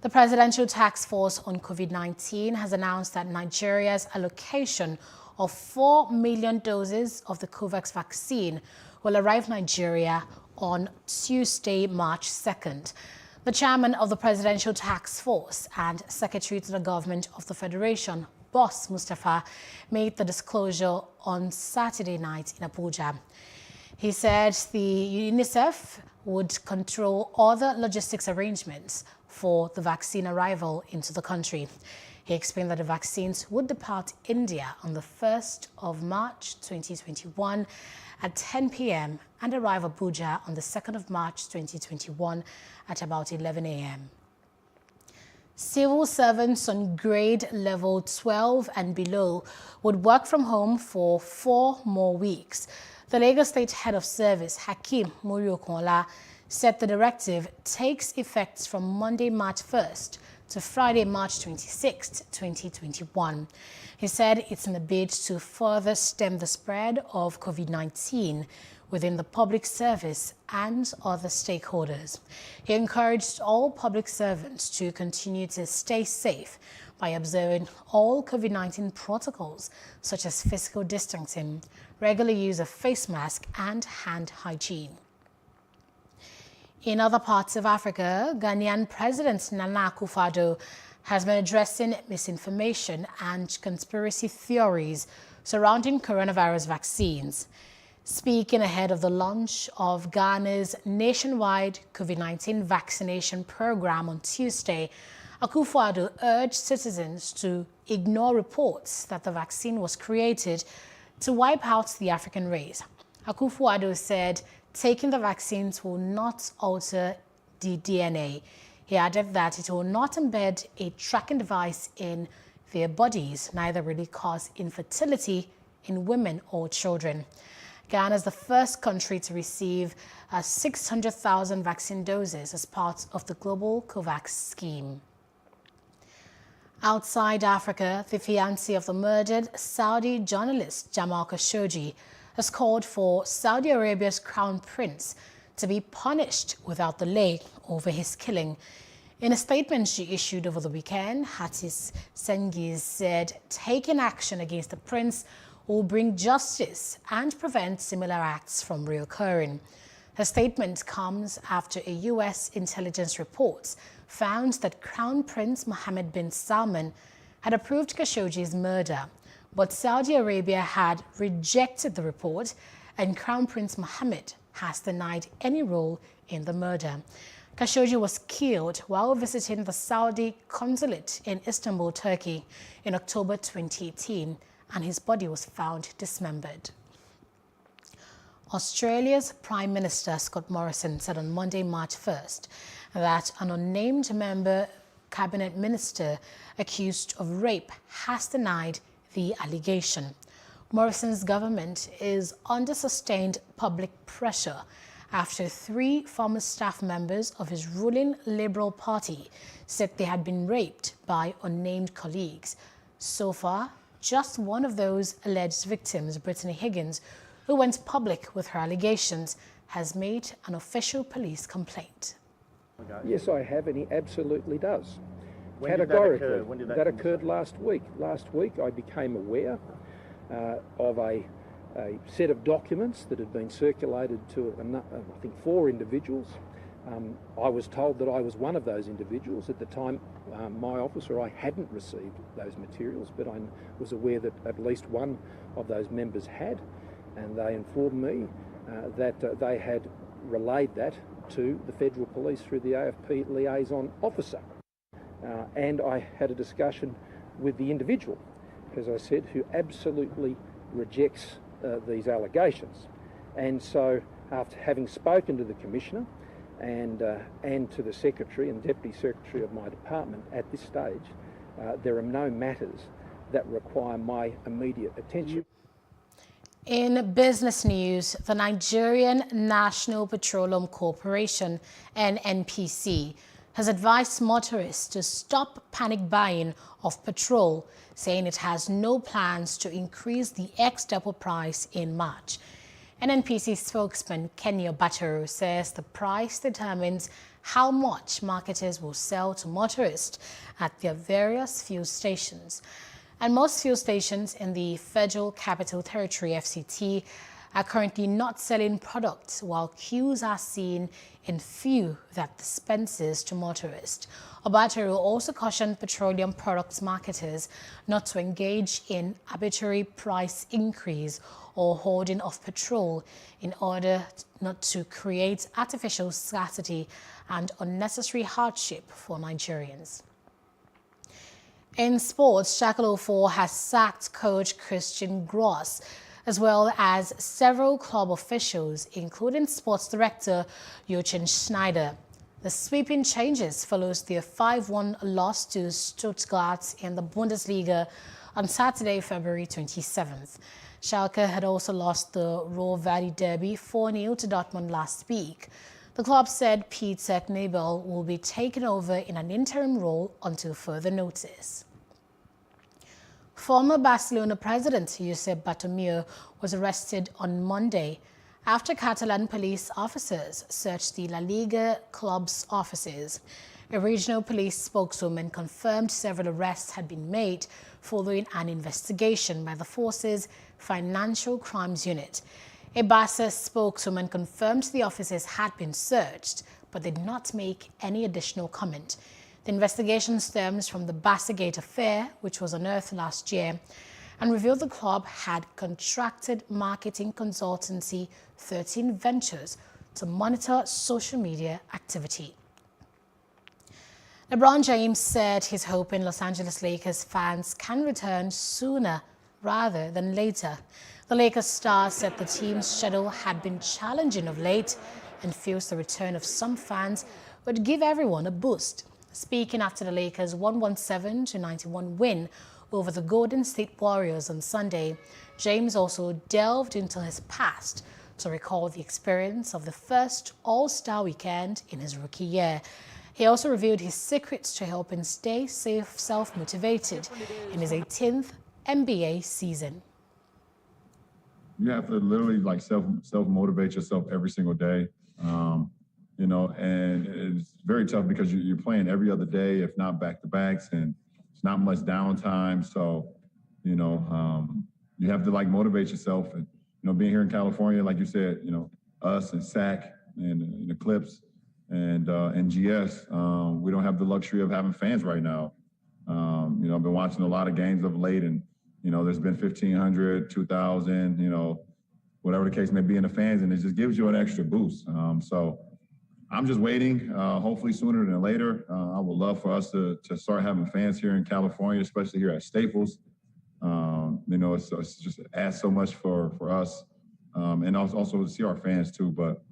The Presidential Task Force on COVID-19 has announced that Nigeria's allocation of 4 million doses of the COVAX vaccine will arrive Nigeria on Tuesday, March 2nd. The chairman of the Presidential Task Force and Secretary to the Government of the Federation, Boss Mustapha, made the disclosure on Saturday night in Abuja. He said the UNICEF would control all the logistics arrangements for the vaccine arrival into the country. He explained that the vaccines would depart India on the 1st of March 2021 at 10 p.m. and arrive Abuja on the 2nd of March 2021 at about 11 a.m. Civil servants on grade level 12 and below would work from home for 4 more weeks. The Lagos State Head of Service, Hakeem Muri-Okunla, said the directive takes effect from Monday, March 1st to Friday, March 26th, 2021. He said it's in a bid to further stem the spread of COVID-19 within the public service and other stakeholders. He encouraged all public servants to continue to stay safe by observing all COVID-19 protocols, such as physical distancing, regular use of face mask, and hand hygiene. In other parts of Africa, Ghanaian President Nana Akufo-Addo has been addressing misinformation and conspiracy theories surrounding coronavirus vaccines. Speaking ahead of the launch of Ghana's nationwide COVID-19 vaccination program on Tuesday, Akufo-Addo urged citizens to ignore reports that the vaccine was created to wipe out the African race. Akufo-Addo said taking the vaccines will not alter the DNA. He added that it will not embed a tracking device in their bodies, neither will it cause infertility in women or children. Ghana is the first country to receive 600,000 vaccine doses as part of the global COVAX scheme. Outside Africa, the fiancé of the murdered Saudi journalist Jamal Khashoggi has called for Saudi Arabia's crown prince to be punished without delay over his killing. In a statement she issued over the weekend, Hatis Cengiz said taking action against the prince will bring justice and prevent similar acts from reoccurring. Her statement comes after a U.S. intelligence report found that Crown Prince Mohammed bin Salman had approved Khashoggi's murder, but Saudi Arabia had rejected the report, and Crown Prince Mohammed has denied any role in the murder. Khashoggi was killed while visiting the Saudi consulate in Istanbul, Turkey in October 2018, and his body was found dismembered. Australia's Prime Minister Scott Morrison said on Monday, March 1st, that an unnamed member cabinet minister accused of rape has denied the allegation. Morrison's government is under sustained public pressure after 3 former staff members of his ruling Liberal Party said they had been raped by unnamed colleagues. So far, just one of those alleged victims, Brittany Higgins, who went public with her allegations, has made an official police complaint. Yes, I have, and he absolutely does. When Categorically. did that occurred last week. Last week I became aware of a set of documents that had been circulated to, I think, 4 individuals. I was told that I was one of those individuals. At the time, my office, or I hadn't received those materials, but I was aware that at least one of those members had, and they informed me that they had relayed that to the Federal Police through the AFP liaison officer. And I had a discussion with the individual, as I said, who absolutely rejects these allegations. And so, after having spoken to the Commissioner and to the Secretary and Deputy Secretary of my department at this stage, there are no matters that require my immediate attention. In business news, the Nigerian National Petroleum Corporation, NNPC, has advised motorists to stop panic buying of petrol, saying it has no plans to increase the ex-depot price in March. NNPC spokesman Kenny Obatoro says the price determines how much marketers will sell to motorists at their various fuel stations. And most fuel stations in the Federal Capital Territory, FCT, are currently not selling products, while queues are seen in few that dispenses to motorists. Obatoro also cautioned petroleum products marketers not to engage in arbitrary price increase or hoarding of petrol in order not to create artificial scarcity and unnecessary hardship for Nigerians. In sports, Schalke 04 has sacked coach Christian Gross, as well as several club officials, including sports director Jochen Schneider. The sweeping changes follows their 5-1 loss to Stuttgart in the Bundesliga on Saturday, February 27th. Schalke had also lost the Ruhr-Valley Derby 4-0 to Dortmund last week. The club said Peter Knebel will be taken over in an interim role until further notice. Former Barcelona president Josep Bartomeu was arrested on Monday after Catalan police officers searched the La Liga club's offices. A regional police spokeswoman confirmed several arrests had been made following an investigation by the force's Financial Crimes Unit. A Barca spokeswoman confirmed the offices had been searched, but did not make any additional comment. The investigation stems from the Barcagate affair, which was unearthed last year, and revealed the club had contracted marketing consultancy 13 Ventures to monitor social media activity. LeBron James said he's hoping Los Angeles Lakers fans can return sooner rather than later. The Lakers star said the team's schedule had been challenging of late and feels the return of some fans would give everyone a boost. Speaking after the Lakers' 117-91 win over the Golden State Warriors on Sunday, James also delved into his past to recall the experience of the first All-Star weekend in his rookie year. He also revealed his secrets to helping stay self-motivated in his 18th NBA season. You have to literally like self-motivate yourself every single day. You know, and it's very tough because you're playing every other day, if not back-to-backs, and it's not much downtime. So, you know, you have to like motivate yourself. And, you know, being here in California, like you said, you know, us and SAC and Eclipse and GS, we don't have the luxury of having fans right now. You know, I've been watching a lot of games of late, and, you know, there's been 1,500, 2,000, you know, whatever the case may be in the fans, and it just gives you an extra boost. So I'm just waiting, hopefully sooner than later. I would love for us to start having fans here in California, especially here at Staples. You know, it's just adds so much for us, and also to see our fans too. But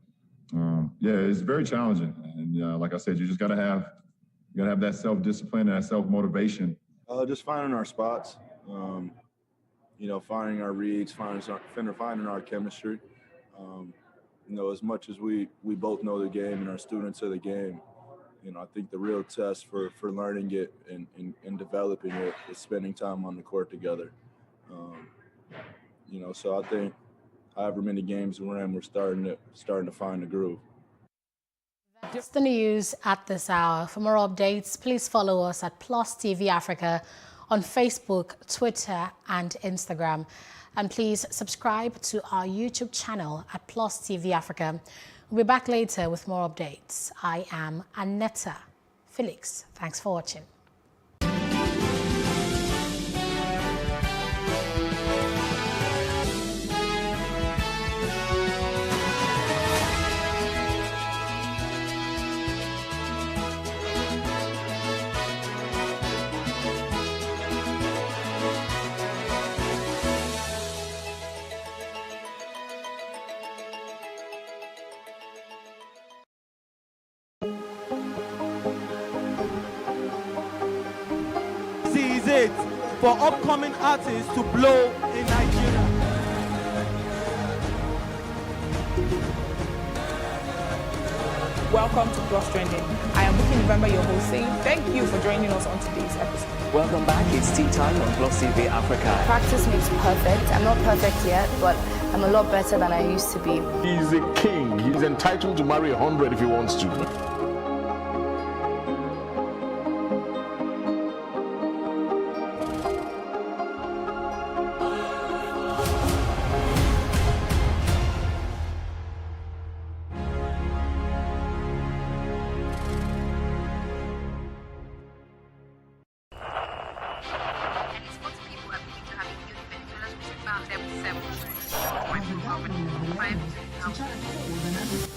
yeah, it's very challenging. And like I said, you just gotta have that self-discipline and that self-motivation. Just finding our spots, you know, finding our reads, finding our chemistry. You know, as much as we both know the game and our students of the game, you know, I think the real test for learning it and developing it is spending time on the court together. You know, so I think however many games we're in, we're starting to find the groove. That's the news at this hour. For more updates, please follow us at Plus TV Africa on Facebook, Twitter, and Instagram. And please subscribe to our YouTube channel at Plus TV Africa. We'll be back later with more updates. I am Annetta Felix. Thanks for watching. for upcoming artists to blow in Nigeria. Welcome to Plus Trending. I am Bookie November, your host, saying thank you for joining us on today's episode. Welcome back. It's tea time on Plus TV Africa. Practice makes perfect. I'm not perfect yet, but I'm a lot better than I used to be. He's a king. He's entitled to marry 100 if he wants to.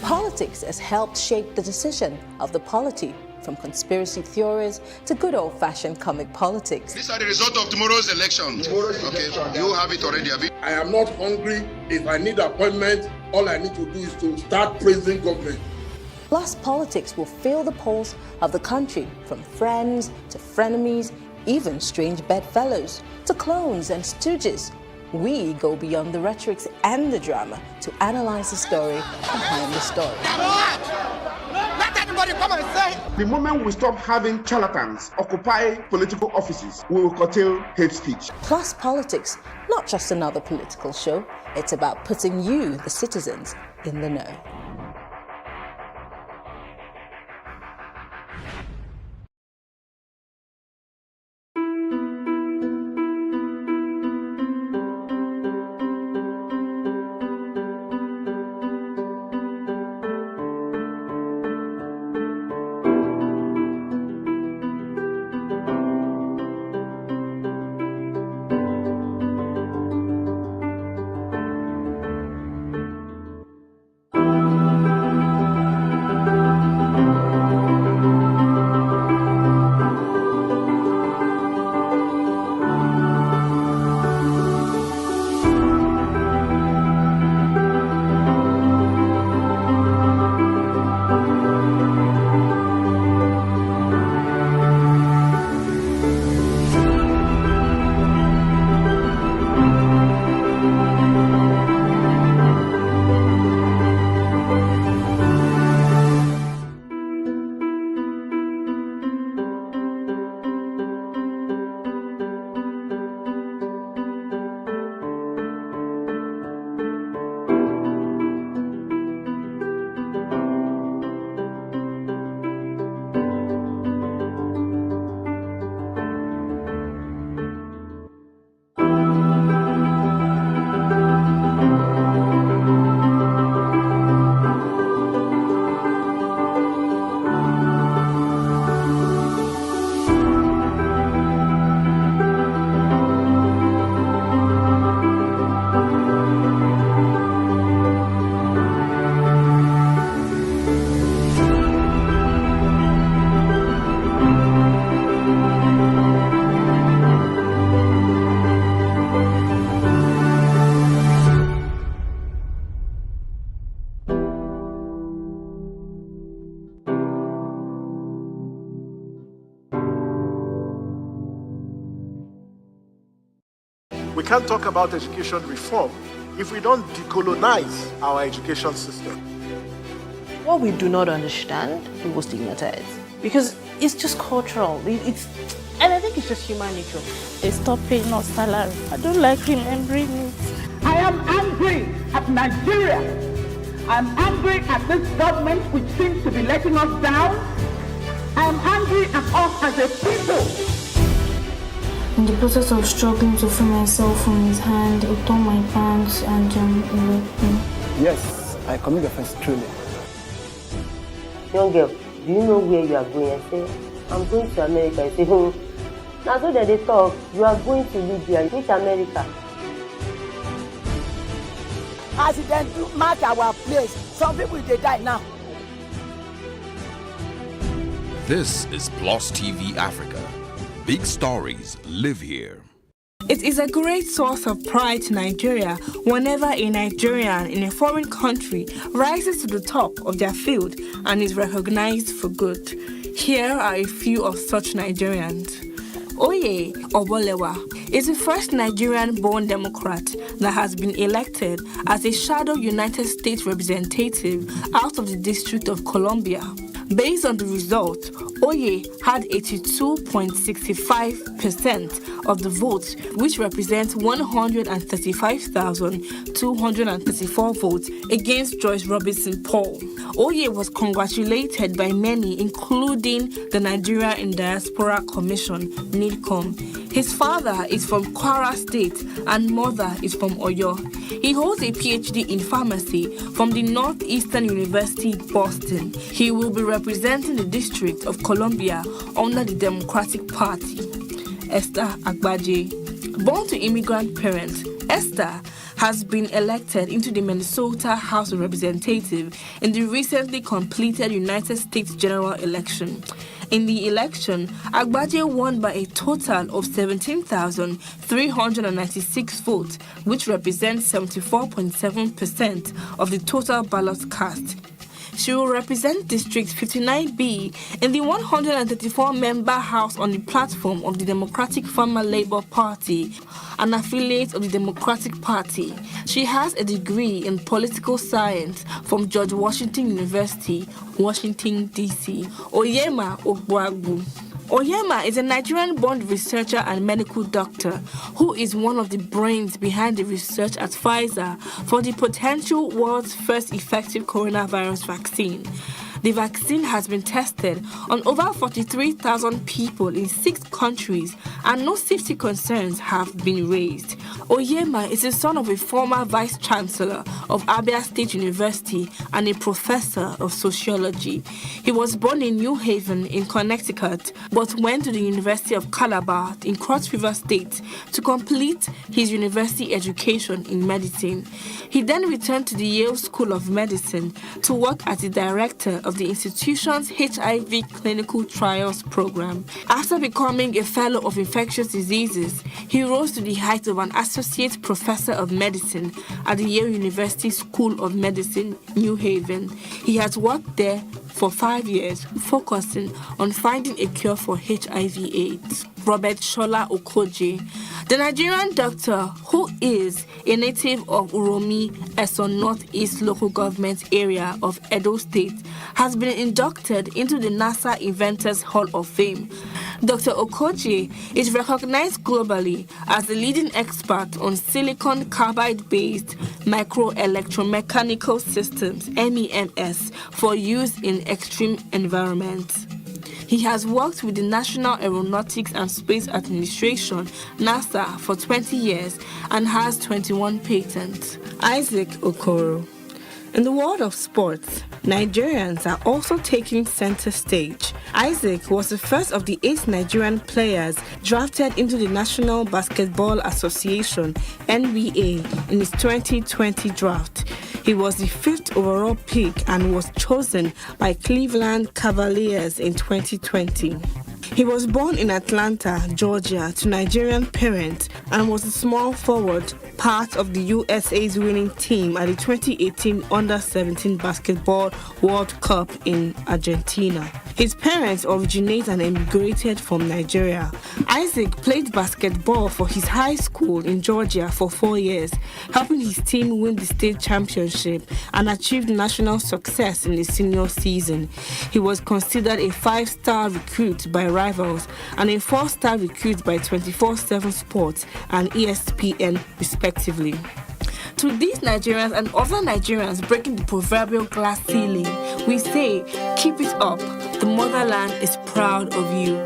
Politics has helped shape the decision of the polity, from conspiracy theories to good old-fashioned comic politics. These are the results of tomorrow's election. Okay, you have it already, Abi. I am not hungry. If I need appointment, all I need to do is to start praising government. Plus, politics will fill the polls of the country, from friends to frenemies, even strange bedfellows, to clones and stooges. We go beyond the rhetorics and the drama to analyze the story behind the story. Let anybody come and say. The moment we stop having charlatans occupy political offices, we will curtail hate speech. Plus Politics, not just another political show. It's about putting you, the citizens, in the know. We can't talk about education reform if we don't decolonize our education system. What we do not understand, we will stigmatize. Because it's just cultural. And I think it's just human nature. They stop paying us salary. I don't like remembering it. I am angry at Nigeria. I'm angry at this government which seems to be letting us down. I am angry at us as a people. In the process of struggling to free myself from his hand, he tore my pants and he raped me. Yes, I commit the offense truly. Young girl, do you know where you are going? I say, I'm going to America. I say, now so that they talk, you are going to Libya. Which America? Accident mark our place. Some people they die now. This is Plus TV Africa. Big stories live here. It is a great source of pride to Nigeria whenever a Nigerian in a foreign country rises to the top of their field and is recognized for good. Here are a few of such Nigerians. Oye Obolewa is the first Nigerian-born Democrat that has been elected as a shadow United States representative out of the District of Columbia. Based on the result, Oye had 82.65% of the votes, which represents 135,234 votes against Joyce Robinson Paul. Oye was congratulated by many, including the Nigeria in Diaspora Commission, NIDCOM. His father is from Kwara State and mother is from Oyo. He holds a PhD in pharmacy from the Northeastern University, Boston. He will be representing the District of Columbia under the Democratic Party. Esther Agbaje. Born to immigrant parents, Esther has been elected into the Minnesota House of Representatives in the recently completed United States general election. In the election, Agbaje won by a total of 17,396 votes, which represents 74.7% of the total ballots cast. She will represent District 59B in the 134-member House on the platform of the Democratic Farmer Labor Party, an affiliate of the Democratic Party. She has a degree in political science from George Washington University, Washington, D.C. Oyema Ogbuagbu. Oyema is a Nigerian-born researcher and medical doctor who is one of the brains behind the research at Pfizer for the potential world's first effective coronavirus vaccine. The vaccine has been tested on over 43,000 people in 6 countries and no safety concerns have been raised. Oyema is the son of a former vice chancellor of Abia State University and a professor of sociology. He was born in New Haven in Connecticut but went to the University of Calabar in Cross River State to complete his university education in medicine. He then returned to the Yale School of Medicine to work as the director of the institution's HIV clinical trials program. After becoming a fellow of infectious diseases, he rose to the height of an associate professor of medicine at the Yale University School of Medicine, New Haven. He has worked there for 5 years, focusing on finding a cure for HIV/AIDS. Robert Shola Okoje, the Nigerian doctor who is a native of Uromi, Eson Northeast local government area of Edo State, has been inducted into the NASA Inventors Hall of Fame. Dr. Okoje is recognized globally as the leading expert on silicon carbide-based microelectromechanical systems, MEMS, for use in extreme environments. He has worked with the National Aeronautics and Space Administration, NASA, for 20 years and has 21 patents. Isaac Okoro. In the world of sports, Nigerians are also taking center stage. Isaac was the first of the 8 Nigerian players drafted into the National Basketball Association, NBA, in his 2020 draft. He was the 5th overall pick and was chosen by Cleveland Cavaliers in 2020. He was born in Atlanta, Georgia, to Nigerian parents and was a small forward, part of the USA's winning team at the 2018 Under-17 Basketball World Cup in Argentina. His parents originated and immigrated from Nigeria. Isaac played basketball for his high school in Georgia for 4 years, helping his team win the state championship and achieved national success in the senior season. He was considered a 5-star recruit by Rivals and a 4-star recruit by 24/7 Sports and ESPN, respectively. To these Nigerians and other Nigerians breaking the proverbial glass ceiling, we say, keep it up. The motherland is proud of you.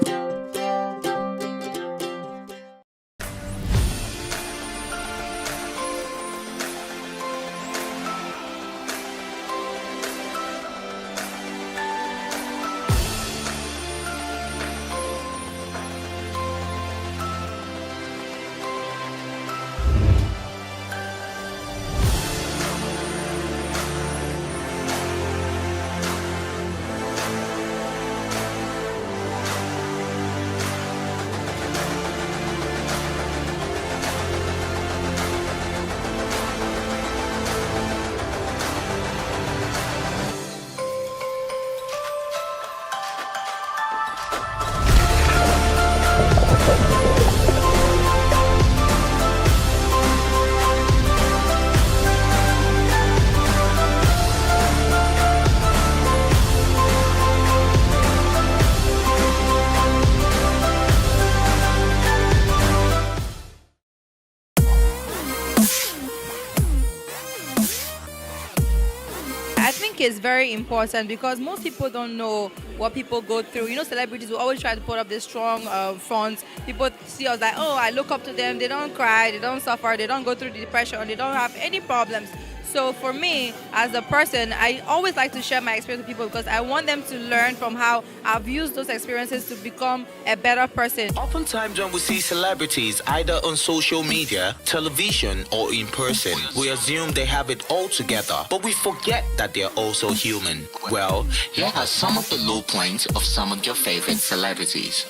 think it's very important because most people don't know what people go through. You know, celebrities will always try to put up this strong front. People see us like, oh, I look up to them. They don't cry, they don't suffer, they don't go through depression, they don't have any problems. So for me, as a person, I always like to share my experience with people because I want them to learn from how I've used those experiences to become a better person. Oftentimes when we see celebrities either on social media, television, or in person, we assume they have it all together, but we forget that they're also human. Well, here are some of the low points of some of your favorite celebrities.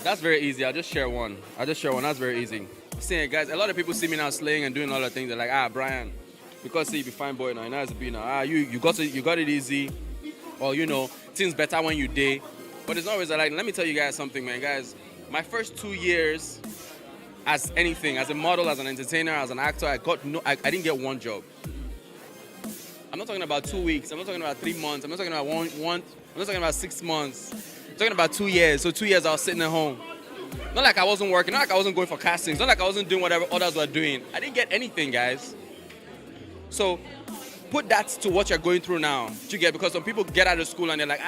That's very easy. I'll just share one. That's very easy. Saying, guys, a lot of people see me now slaying and doing all the things. They're like, Brian, because see, you be fine boy now, you know, as a be now. You got it easy, or you know, things better when you day. But it's not always like. Let me tell you guys something, man, guys. My first 2 years, as anything, as a model, as an entertainer, as an actor, I didn't get one job. I'm not talking about 2 weeks. I'm not talking about 3 months. I'm not talking about one. I'm not talking about 6 months. I'm talking about 2 years. So 2 years I was sitting at home. Not like I wasn't working, not like I wasn't going for castings, not like I wasn't doing whatever others were doing. I didn't get anything, guys. So put that to what you're going through now. You get, because some people get out of school and they're like,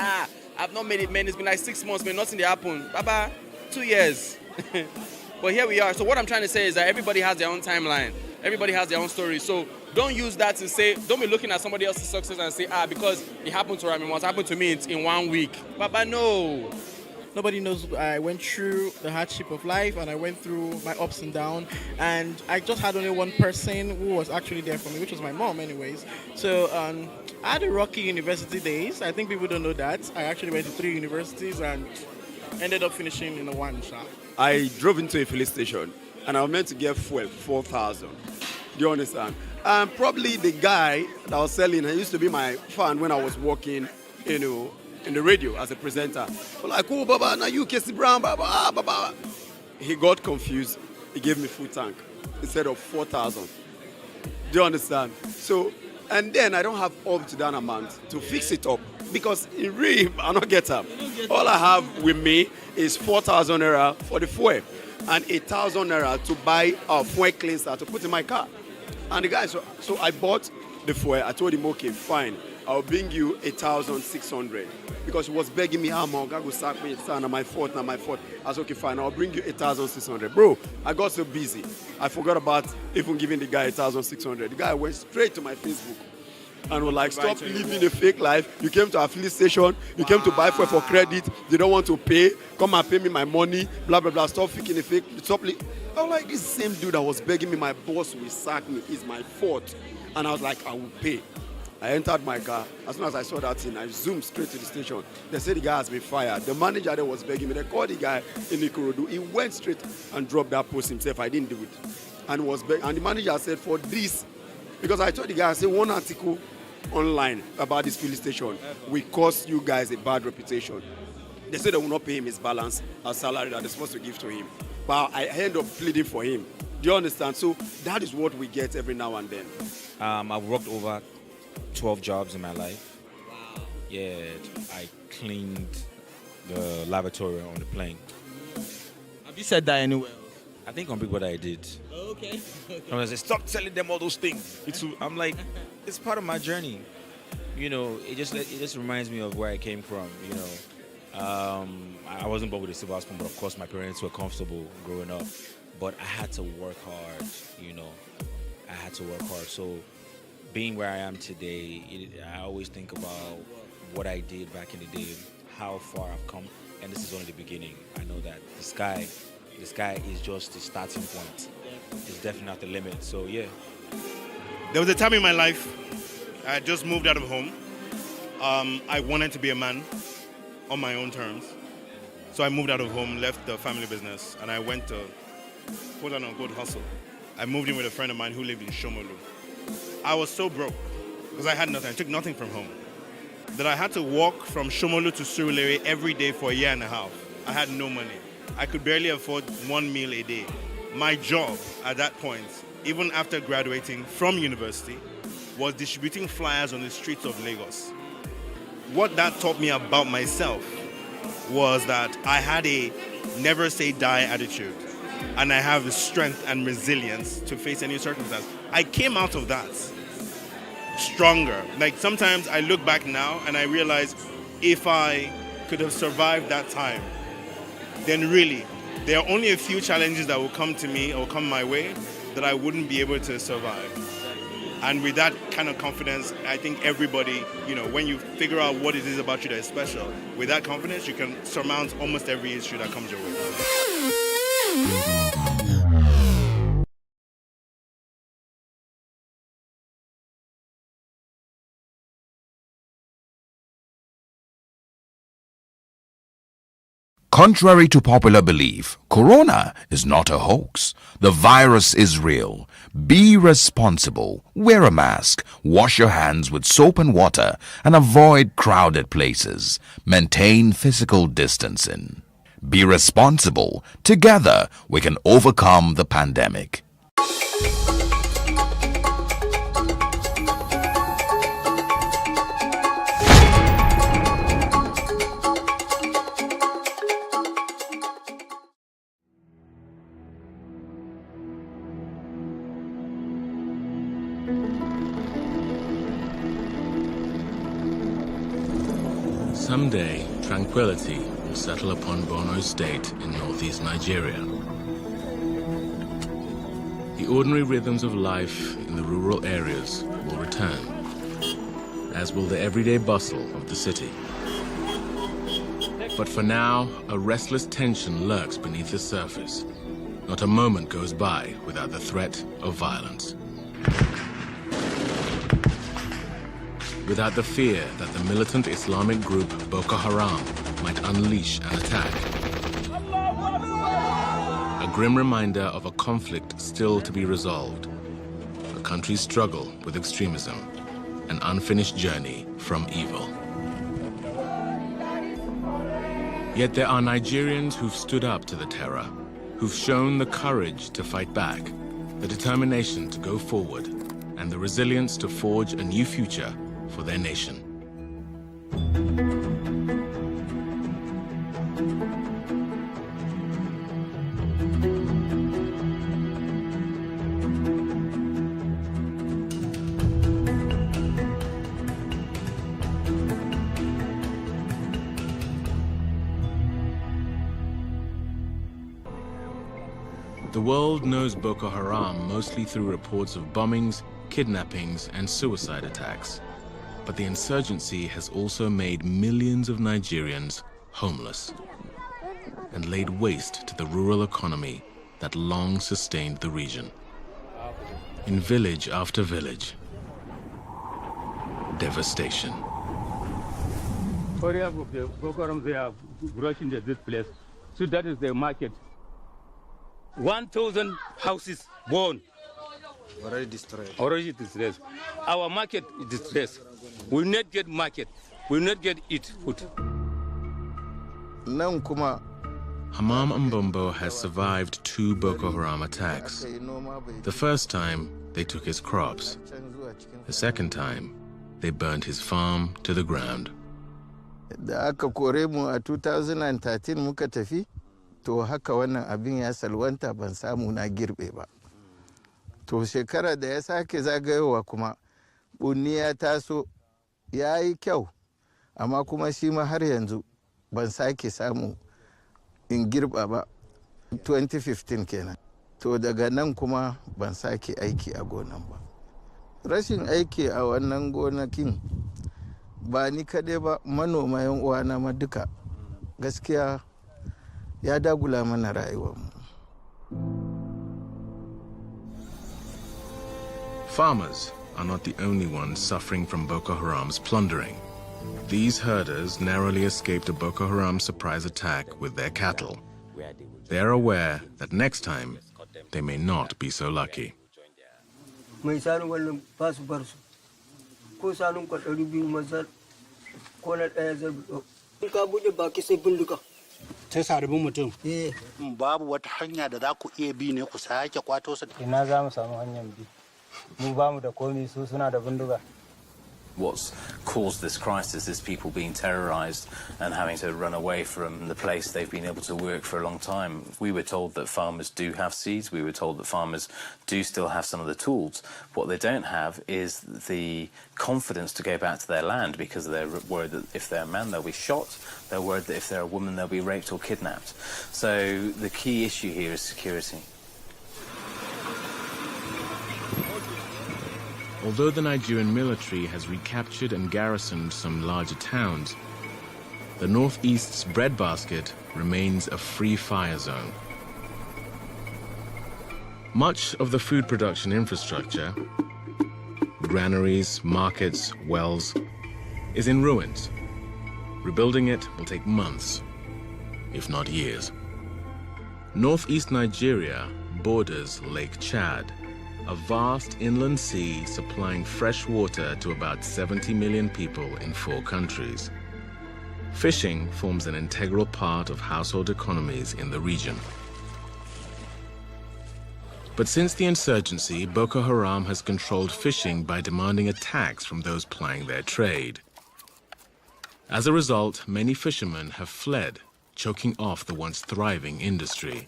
I've not made it, man. It's been like 6 months, man. Nothing did happen. Bye-bye. 2 years. But here we are. So what I'm trying to say is that everybody has their own timeline. Everybody has their own story. So don't use that to say, don't be looking at somebody else's success and say, because it happened to her, I mean, what's happened to me in 1 week. Bye-bye, no. Nobody knows I went through the hardship of life and I went through my ups and downs, and I just had only one person who was actually there for me, which was my mom anyways. So I had a rocky university days. I think people don't know that. I actually went to 3 universities and ended up finishing in one shop. I drove into a filling station and I was meant to get fuel, 4,000. Do you understand? Probably the guy that was selling, he used to be my fan when I was working, you know, in the radio as a presenter. I'm like, oh, Baba, now you Casey Brown, Baba, Baba. He got confused. He gave me full tank instead of 4,000. Do you understand? So, and then I don't have up to that amount to fix it up because in real, I don't get up. All I have with me is 4,000 naira for the fuel and 8,000 naira to buy a fuel cleanser to put in my car. And the guy, so I bought the fuel. I told him, okay, fine. I'll bring you 1,600 because he was begging me, man, God will sack me, it's not my fault. I said, okay, fine, I'll bring you 1,600. Bro, I got so busy. I forgot about even giving the guy 1,600. The guy went straight to my Facebook and was like, stop living a fake life. You came to our filling station, you came to buy fuel for credit, they don't want to pay, come and pay me my money, blah, blah, blah, stop faking a fake, stop. I was like, this same dude that was begging me, my boss will sack me, it's my fault. And I was like, I will pay. I entered my car. As soon as I saw that thing, I zoomed straight to the station. They said the guy has been fired. The manager there was begging me. They called the guy in Ikorodu. He went straight and dropped that post himself. I didn't do it. And the manager said, for this, because I told the guy, I said, one article online about this filling station will cost you guys a bad reputation. They said they will not pay him his balance, a salary that they're supposed to give to him. But I ended up pleading for him. Do you understand? So that is what we get every now and then. I've worked over 12 jobs in my life. Wow. Yeah, I cleaned the lavatory on the plane. Have you said that anywhere else? I think on Big Brother I did. Okay. And I said, stop telling them all those things. I'm like, it's part of my journey. You know, it just reminds me of where I came from. You know, I wasn't born with a silver spoon, but of course my parents were comfortable growing up. But I had to work hard. You know, I had to work hard. So being where I am today, I always think about what I did back in the day, how far I've come, and this is only the beginning. I know that the sky is just the starting point. It's definitely not the limit. So yeah. There was a time in my life I had just moved out of home. I wanted to be a man on my own terms. So I moved out of home, left the family business, and I went to quote-unquote hustle. I moved in with a friend of mine who lived in Shomolu. I was so broke because I had nothing. I took nothing from home. That I had to walk from Shomolu to Surulere every day for a year and a half. I had no money. I could barely afford 1 meal a day. My job at that point, even after graduating from university, was distributing flyers on the streets of Lagos. What that taught me about myself was that I had a never say die attitude, and I have the strength and resilience to face any circumstance. I came out of that stronger. Like sometimes I look back now and I realize if I could have survived that time, then really there are only a few challenges that will come to me or come my way that I wouldn't be able to survive. And with that kind of confidence, I think everybody, when you figure out what it is about you that is special, with that confidence, you can surmount almost every issue that comes your way. Contrary to popular belief, Corona is not a hoax. The virus is real. Be responsible. Wear a mask. Wash your hands with soap and water and avoid crowded places. Maintain physical distancing. Be responsible. Together, we can overcome the pandemic. Someday, tranquility will settle upon Borno State in northeast Nigeria. The ordinary rhythms of life in the rural areas will return, as will the everyday bustle of the city. But for now, a restless tension lurks beneath the surface. Not a moment goes by without the threat of violence. Without the fear that the militant Islamic group Boko Haram might unleash an attack. A grim reminder of a conflict still to be resolved. A country's struggle with extremism. An unfinished journey from evil. Yet there are Nigerians who've stood up to the terror, who've shown the courage to fight back, the determination to go forward, and the resilience to forge a new future for their nation. The world knows Boko Haram mostly through reports of bombings, kidnappings, and suicide attacks. But the insurgency has also made millions of Nigerians homeless and laid waste to the rural economy that long sustained the region. In village after village, devastation. Area of the Boko Haram, they are rushing to this place. So that is the market. 1,000 houses burned. Already destroyed. Our market is distressed. We will not get market. We will not get eat food. Hamam Mbombo has survived 2 Boko Haram attacks. The first time, they took his crops. The second time, they burned his farm to the ground. Da aka kore mu a 2013 muka tafi, to haka wannan abin ya salwanta ban samu na girbe ba. To shekara da ya sake zagayowa kuma bunni ya taso ya yi kyau, amma kuma shi ma har yanzu ban sake samu in girba ba. 2015 kenan. To daga nan kuma ban sake aiki a gonan ba. Rashin aiki a wannan gonakin ba ni kaɗai ba, manoma yan uwana ma duka gaskiya ya dagula mana rayuwarmu. Farmers are not the only ones suffering from Boko Haram's plundering. These herders narrowly escaped a Boko Haram surprise attack with their cattle. They are aware that next time, they may not be so lucky. Babu wata hanya da za ku iya bi ne ku sake kwato su. Ina za mu samu hanyar bi. Mu ba mu da komai, su suna da bindiga. What's caused this crisis is people being terrorized and having to run away from the place they've been able to work for a long time. We were told that farmers do have seeds. We were told that farmers do still have some of the tools. What they don't have is the confidence to go back to their land, because they're worried that if they're a man, they'll be shot. They're worried that if they're a woman, they'll be raped or kidnapped. So the key issue here is security. Although the Nigerian military has recaptured and garrisoned some larger towns, the Northeast's breadbasket remains a free fire zone. Much of the food production infrastructure, granaries, markets, wells, is in ruins. Rebuilding it will take months, if not years. Northeast Nigeria borders Lake Chad, a vast inland sea supplying fresh water to about 70 million people in 4 countries. Fishing forms an integral part of household economies in the region. But since the insurgency, Boko Haram has controlled fishing by demanding a tax from those plying their trade. As a result, many fishermen have fled, choking off the once thriving industry.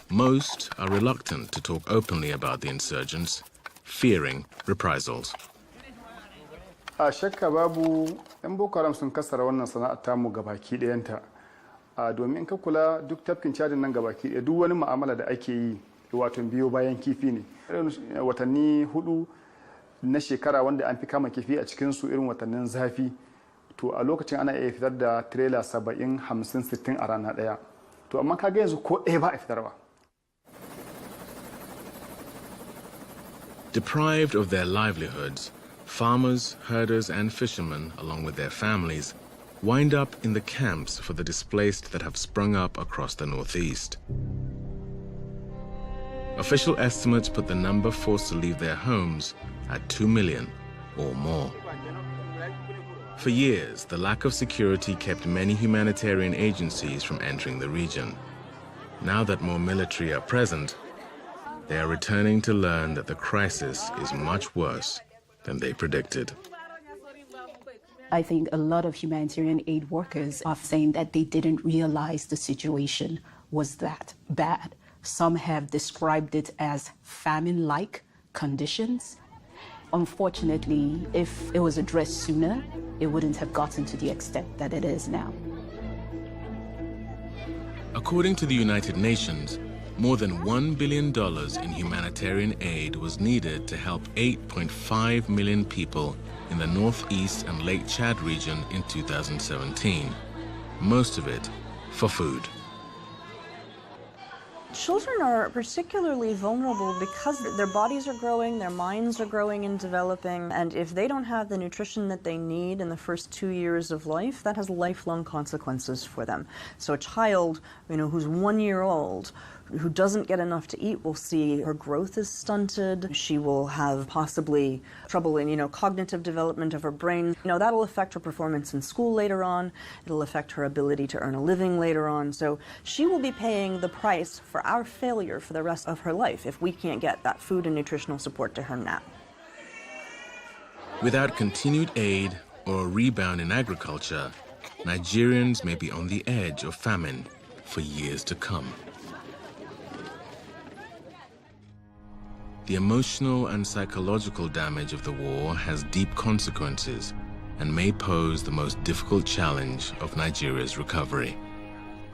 Most are reluctant to talk openly about the insurgents, fearing reprisals. A shakka babu, 'yan Boko Haram sun kasara wannan sana'ar tamu gabaki ɗayanta. Domin ka kula duk tafkin Chadin nan gabaki ɗaya, duk wani mu'amala da ake yi wato biyo bayan kifi ne. Watanni 4 na shekara wanda an fi kama kifi a cikin su irin watannin zafi. To a lokacin ana iya fitar da trailer 70, 50, 60 a rana ɗaya. To amma kaga yanzu ko ɗaya ba a fitarwa. Deprived of their livelihoods, farmers, herders, and fishermen, along with their families, wind up in the camps for the displaced that have sprung up across the Northeast. Official estimates put the number forced to leave their homes at 2 million or more. For years, the lack of security kept many humanitarian agencies from entering the region. Now that more military are present, they are returning to learn that the crisis is much worse than they predicted. I think a lot of humanitarian aid workers are saying that they didn't realize the situation was that bad. Some have described it as famine-like conditions. Unfortunately, if it was addressed sooner, it wouldn't have gotten to the extent that it is now. According to the United Nations, more than $1 billion in humanitarian aid was needed to help 8.5 million people in the Northeast and Lake Chad region in 2017, most of it for food. Children are particularly vulnerable because their bodies are growing, their minds are growing and developing, and if they don't have the nutrition that they need in the first 2 years of life, that has lifelong consequences for them. So a child, who's 1 year old, who doesn't get enough to eat will see her growth is stunted. She will have possibly trouble in, cognitive development of her brain. That'll affect her performance in school later on. It'll affect her ability to earn a living later on. So she will be paying the price for our failure for the rest of her life if we can't get that food and nutritional support to her now. Without continued aid or a rebound in agriculture, Nigerians may be on the edge of famine for years to come. The emotional and psychological damage of the war has deep consequences and may pose the most difficult challenge of Nigeria's recovery.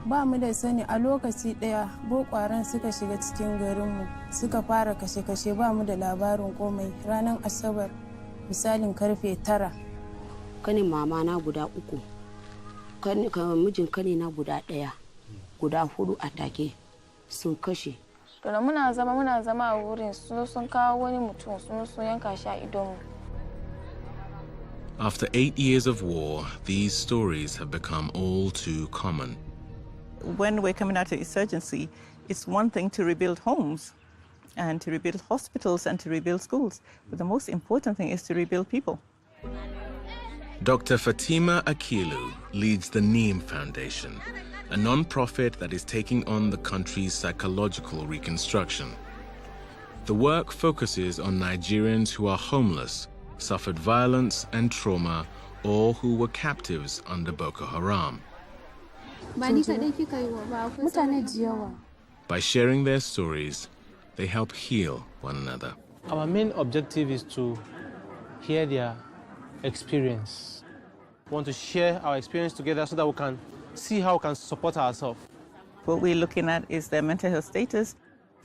Ba mu da sani a lokaci daya bokwaran suka shiga cikin garinmu suka fara kashe-kashe ba mu da labarin komai ranar Asabar misalin karfe 9. Kanin mama na guda 3. Mijin kani na guda 1. Guda 4 a take sun kashe. To da muna zama a wurin sun kawo wani mutum sun yanka shi a idonmu. After 8 years of war, these stories have become all too common. When we're coming out of insurgency, it's one thing to rebuild homes and to rebuild hospitals and to rebuild schools, but the most important thing is to rebuild people. Dr. Fatima Akilu leads the Neem Foundation, a non-profit that is taking on the country's psychological reconstruction. The work focuses on Nigerians who are homeless, suffered violence and trauma, or who were captives under Boko Haram. By sharing their stories, they help heal one another. Our main objective is to hear their experience. We want to share our experience together so that we can see how we can support ourselves. What we're looking at is their mental health status,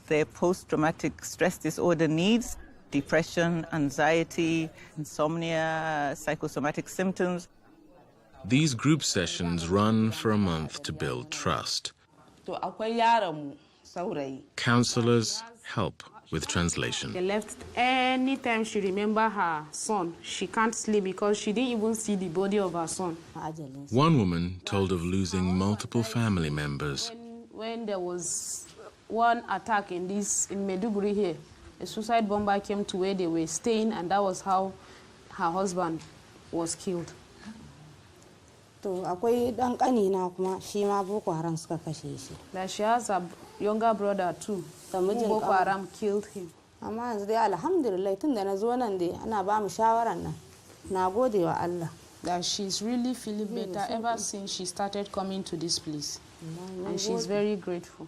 their post-traumatic stress disorder needs, depression, anxiety, insomnia, psychosomatic symptoms. These group sessions run for a month to build trust. Counselors help with translation. The left, anytime she remember her son, she can't sleep because she didn't even see the body of her son. One woman told of losing multiple family members. When there was one attack in Maiduguri here, a suicide bomber came to where they were staying, and that was how her husband was killed. That she has a younger brother too. Boko Haram killed him. That she's really feeling better ever since she started coming to this place. And she's very grateful.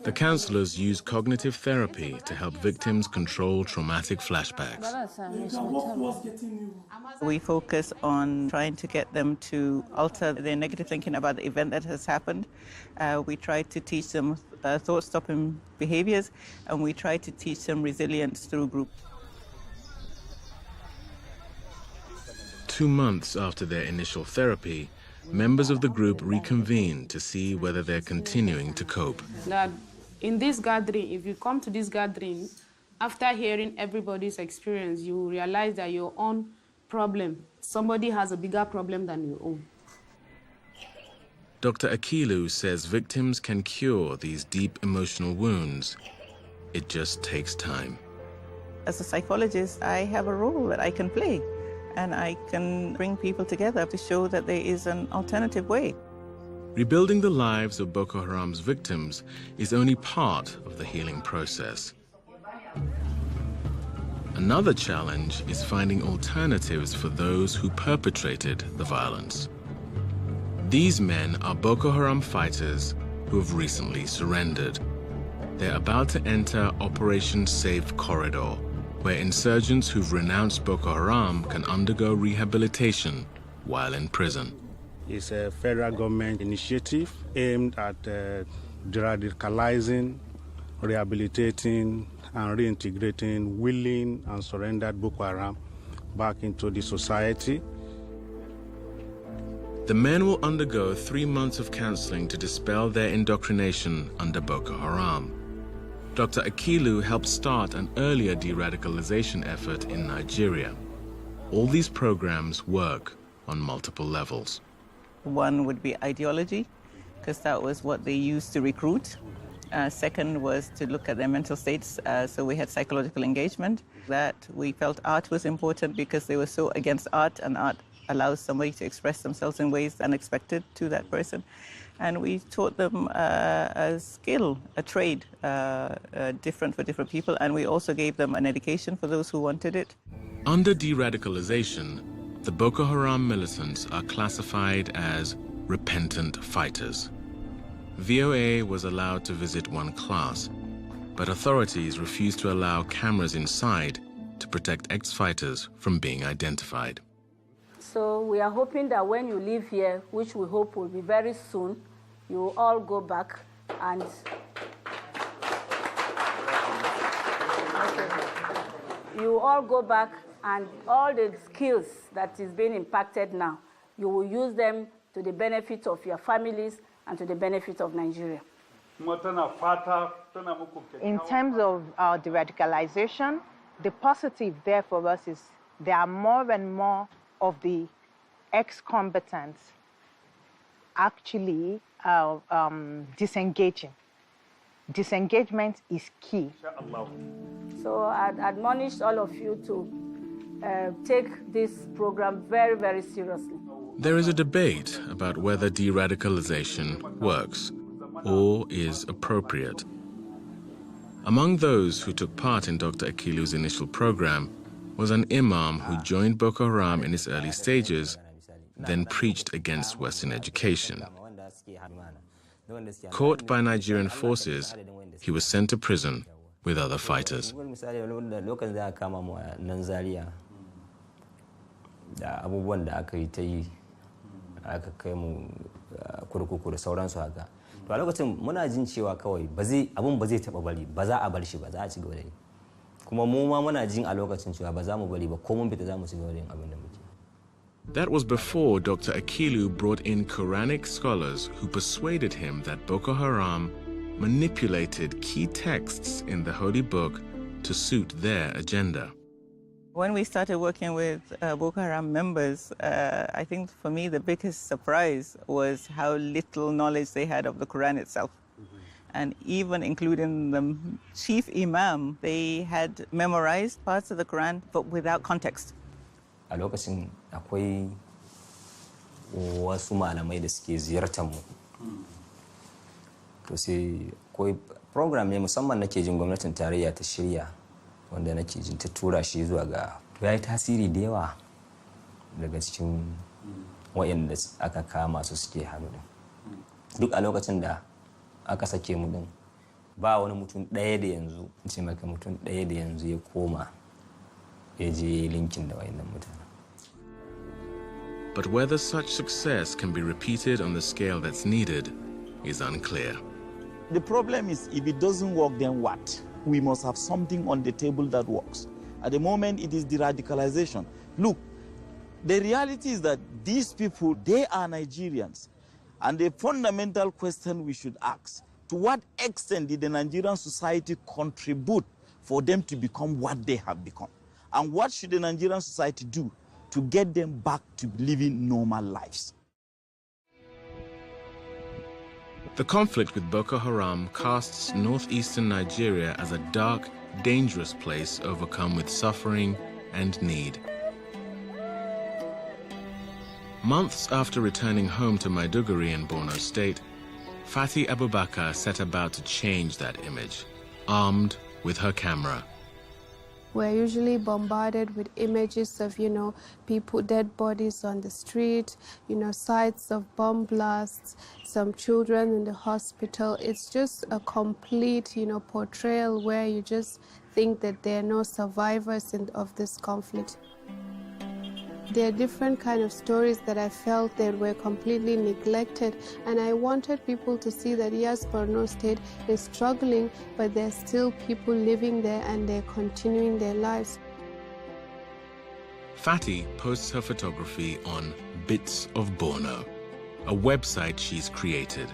The counselors use cognitive therapy to help victims control traumatic flashbacks. We focus on trying to get them to alter their negative thinking about the event that has happened. We try to teach them thought-stopping behaviors, and we try to teach them resilience through group. 2 months after their initial therapy, members of the group reconvene to see whether they're continuing to cope. That in this gathering, if you come to this gathering, after hearing everybody's experience, you realize that your own problem, somebody has a bigger problem than your own. Dr. Akilu says victims can cure these deep emotional wounds. It just takes time. As a psychologist, I have a role that I can play, and I can bring people together to show that there is an alternative way. Rebuilding the lives of Boko Haram's victims is only part of the healing process. Another challenge is finding alternatives for those who perpetrated the violence. These men are Boko Haram fighters who have recently surrendered. They're about to enter Operation Safe Corridor, where insurgents who've renounced Boko Haram can undergo rehabilitation while in prison. It's a federal government initiative aimed at de-radicalizing, rehabilitating, and reintegrating willing and surrendered Boko Haram back into the society. The men will undergo 3 months of counseling to dispel their indoctrination under Boko Haram. Dr. Akilu helped start an earlier de-radicalization effort in Nigeria. All these programs work on multiple levels. One would be ideology, because that was what they used to recruit. Second was to look at their mental states, so we had psychological engagement. That we felt art was important because they were so against art, and art allows somebody to express themselves in ways unexpected to that person. And we taught them a skill, a trade, different for different people, and we also gave them an education for those who wanted it. Under de-radicalization, the Boko Haram militants are classified as repentant fighters. VOA was allowed to visit one class, but authorities refused to allow cameras inside to protect ex-fighters from being identified. So we are hoping that when you leave here, which we hope will be very soon, you will all go back and all the skills that is being impacted now, you will use them to the benefit of your families and to the benefit of Nigeria. In terms of our de-radicalization, the positive there for us is there are more and more of the ex-combatants actually disengaging. Disengagement is key. So I admonish all of you to take this program very, very seriously. There is a debate about whether de-radicalization works or is appropriate. Among those who took part in Dr. Akilu's initial program was an imam who joined Boko Haram in its early stages, then preached against Western education. Caught by Nigerian forces, he was sent to prison with other fighters. To a lokacin muna jin cewa kawai abun ba zai taba bari, ba za a bar shi ba, za a ci gaba da yi. Kuma mu ma muna jin a lokacin cewa ba za mu bari ba, ko mun fita za mu ci gaba da yin abin da muke. That was before Dr. Akilu brought in Quranic scholars who persuaded him that Boko Haram manipulated key texts in the Holy Book to suit their agenda. When we started working with Boko Haram members, I think for me the biggest surprise was how little knowledge they had of the Quran itself. And even including the chief imam, they had memorized parts of the Quran, but without context. A lokacin akwai wasu malamai da suke ziyartar mu. To sai akwai program ne musamman nake jin gwamnatin tarayya ta shirya, wanda nake jin ta tura shi zuwa ga yayi tasiri da yawa daga cikin wayanda aka kama su suke hannu din. Duk a lokacin da aka sake mu din ba wani mutum ɗaya da yanzu, ce maka mutum ɗaya da yanzu ya koma ya je linkin da wayannan mutane. But whether such success can be repeated on the scale that's needed is unclear. The problem is, if it doesn't work, then what? We must have something on the table that works. At the moment, it is the radicalization. Look, the reality is that these people, they are Nigerians. And the fundamental question we should ask, to what extent did the Nigerian society contribute for them to become what they have become? And what should the Nigerian society do to get them back to living normal lives? The conflict with Boko Haram casts northeastern Nigeria as a dark, dangerous place overcome with suffering and need. Months after returning home to Maiduguri in Borno State, Fati Abubakar set about to change that image, armed with her camera. We're usually bombarded with images of, people, dead bodies on the street, sites of bomb blasts, some children in the hospital. It's just a complete, portrayal where you just think that there are no survivors of this conflict. There are different kind of stories that I felt that were completely neglected, and I wanted people to see that yes, Borno State is struggling, but there's still people living there and they're continuing their lives. Fati posts her photography on Bits of Borno, a website she's created.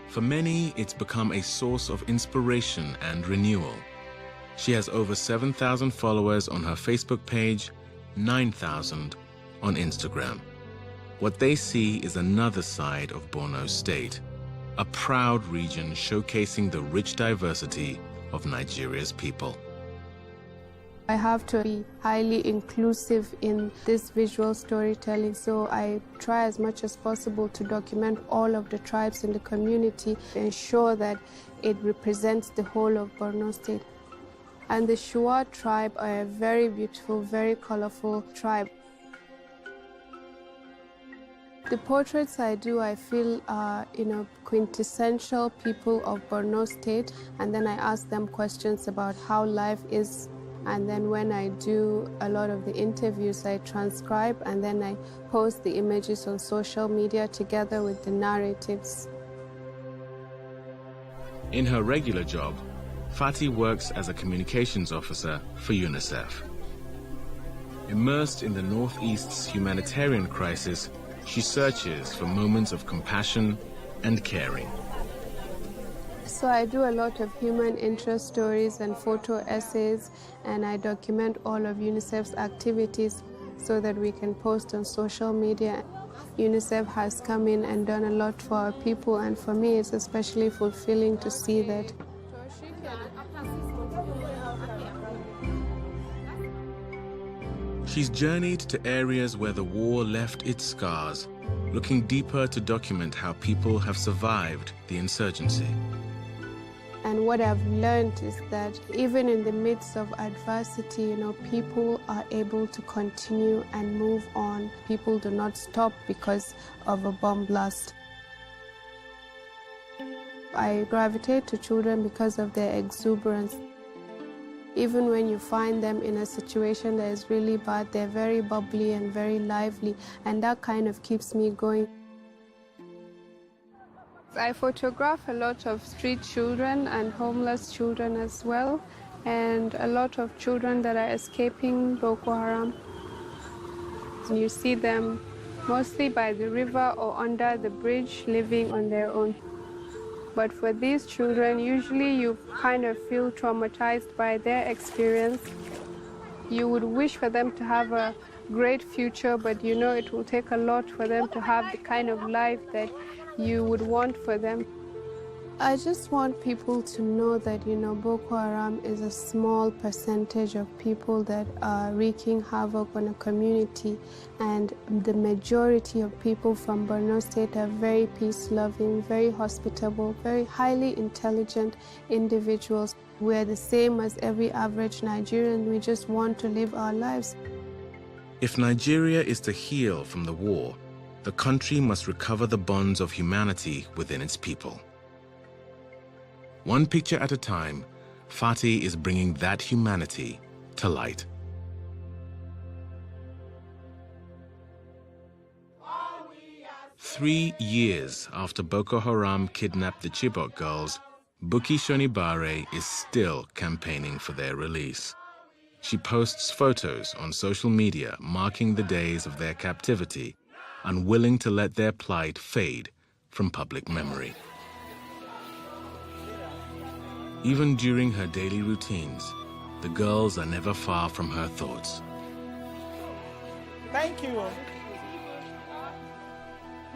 For many, it's become a source of inspiration and renewal. She has over 7,000 followers on her Facebook page, 9,000 on Instagram. What they see is another side of Borno State, a proud region showcasing the rich diversity of Nigeria's people. I have to be highly inclusive in this visual storytelling, so I try as much as possible to document all of the tribes in the community, ensure that it represents the whole of Borno State. And the Shuar tribe are a very beautiful, very colorful tribe. The portraits I do, I feel are, quintessential people of Borno State, and then I ask them questions about how life is. And then when I do a lot of the interviews, I transcribe and then I post the images on social media together with the narratives. In her regular job, Fati works as a communications officer for UNICEF. Immersed in the Northeast's humanitarian crisis, she searches for moments of compassion and caring. So I do a lot of human interest stories and photo essays, and I document all of UNICEF's activities so that we can post on social media. UNICEF has come in and done a lot for our people, and for me it's especially fulfilling to see that. She's journeyed to areas where the war left its scars, looking deeper to document how people have survived the insurgency. And what I've learned is that even in the midst of adversity, people are able to continue and move on. People do not stop because of a bomb blast. I gravitate to children because of their exuberance. Even when you find them in a situation that is really bad, they're very bubbly and very lively, and that kind of keeps me going. I photograph a lot of street children and homeless children as well, and a lot of children that are escaping Boko Haram. You see them mostly by the river or under the bridge living on their own. But for these children, usually you kind of feel traumatized by their experience. You would wish for them to have a great future, but it will take a lot for them to have the kind of life that you would want for them. I just want people to know that, Boko Haram is a small percentage of people that are wreaking havoc on a community, and the majority of people from Borno State are very peace-loving, very hospitable, very highly intelligent individuals. We're the same as every average Nigerian. We just want to live our lives. If Nigeria is to heal from the war, the country must recover the bonds of humanity within its people. One picture at a time, Fati is bringing that humanity to light. Three years after Boko Haram kidnapped the Chibok girls, Bukky Shonibare is still campaigning for their release. She posts photos on social media marking the days of their captivity, unwilling to let their plight fade from public memory. Even during her daily routines, the girls are never far from her thoughts. Thank you.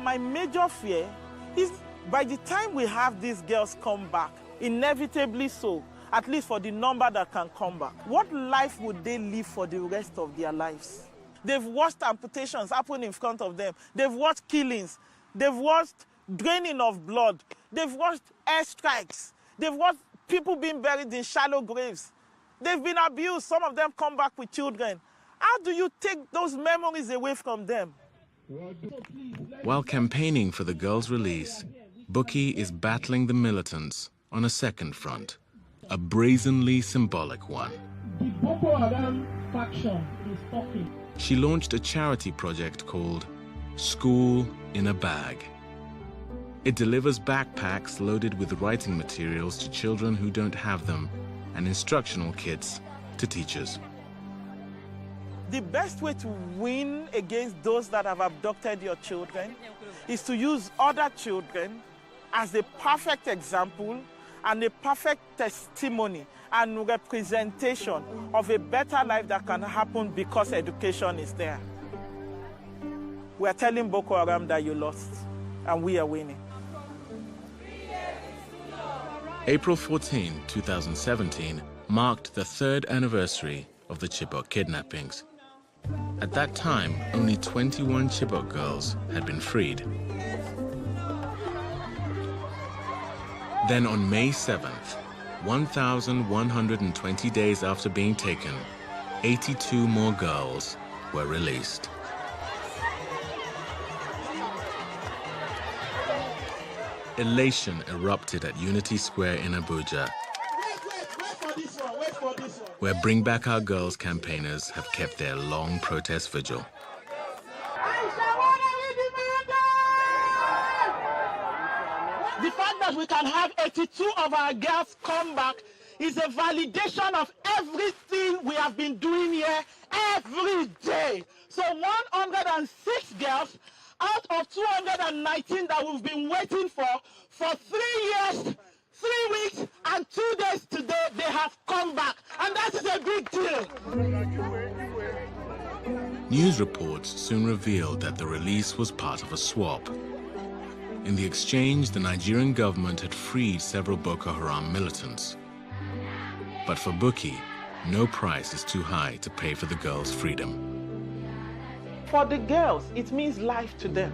My major fear is by the time we have these girls come back, inevitably so, at least for the number that can come back, what life would they live for the rest of their lives? They've watched amputations happen in front of them. They've watched killings. They've watched draining of blood. They've watched airstrikes. They've watched people being buried in shallow graves. They've been abused. Some of them come back with children. How do you take those memories away from them? While campaigning for the girls' release, Bukky is battling the militants on a second front, a brazenly symbolic one. The Boko Haram faction is talking. She launched a charity project called School in a Bag. It delivers backpacks loaded with writing materials to children who don't have them and instructional kits to teachers. The best way to win against those that have abducted your children is to use other children as a perfect example and a perfect testimony and representation of a better life that can happen because education is there. We are telling Boko Haram that you lost, and we are winning. April 14, 2017 marked the third anniversary of the Chibok kidnappings. At that time, only 21 Chibok girls had been freed. Then on May 7th, 1,120 days after being taken, 82 more girls were released. Elation erupted at Unity Square in Abuja, where Bring Back Our Girls campaigners have kept their long protest vigil. The fact that we can have 82 of our girls come back is a validation of everything we have been doing here every day. So 106 girls out of 219 that we've been waiting for 3 years, 3 weeks, and 2 days today, they have come back. And that is a big deal. News reports soon revealed that the release was part of a swap. In the exchange, the Nigerian government had freed several Boko Haram militants. But for Bukky, no price is too high to pay for the girls' freedom. For the girls, it means life to them.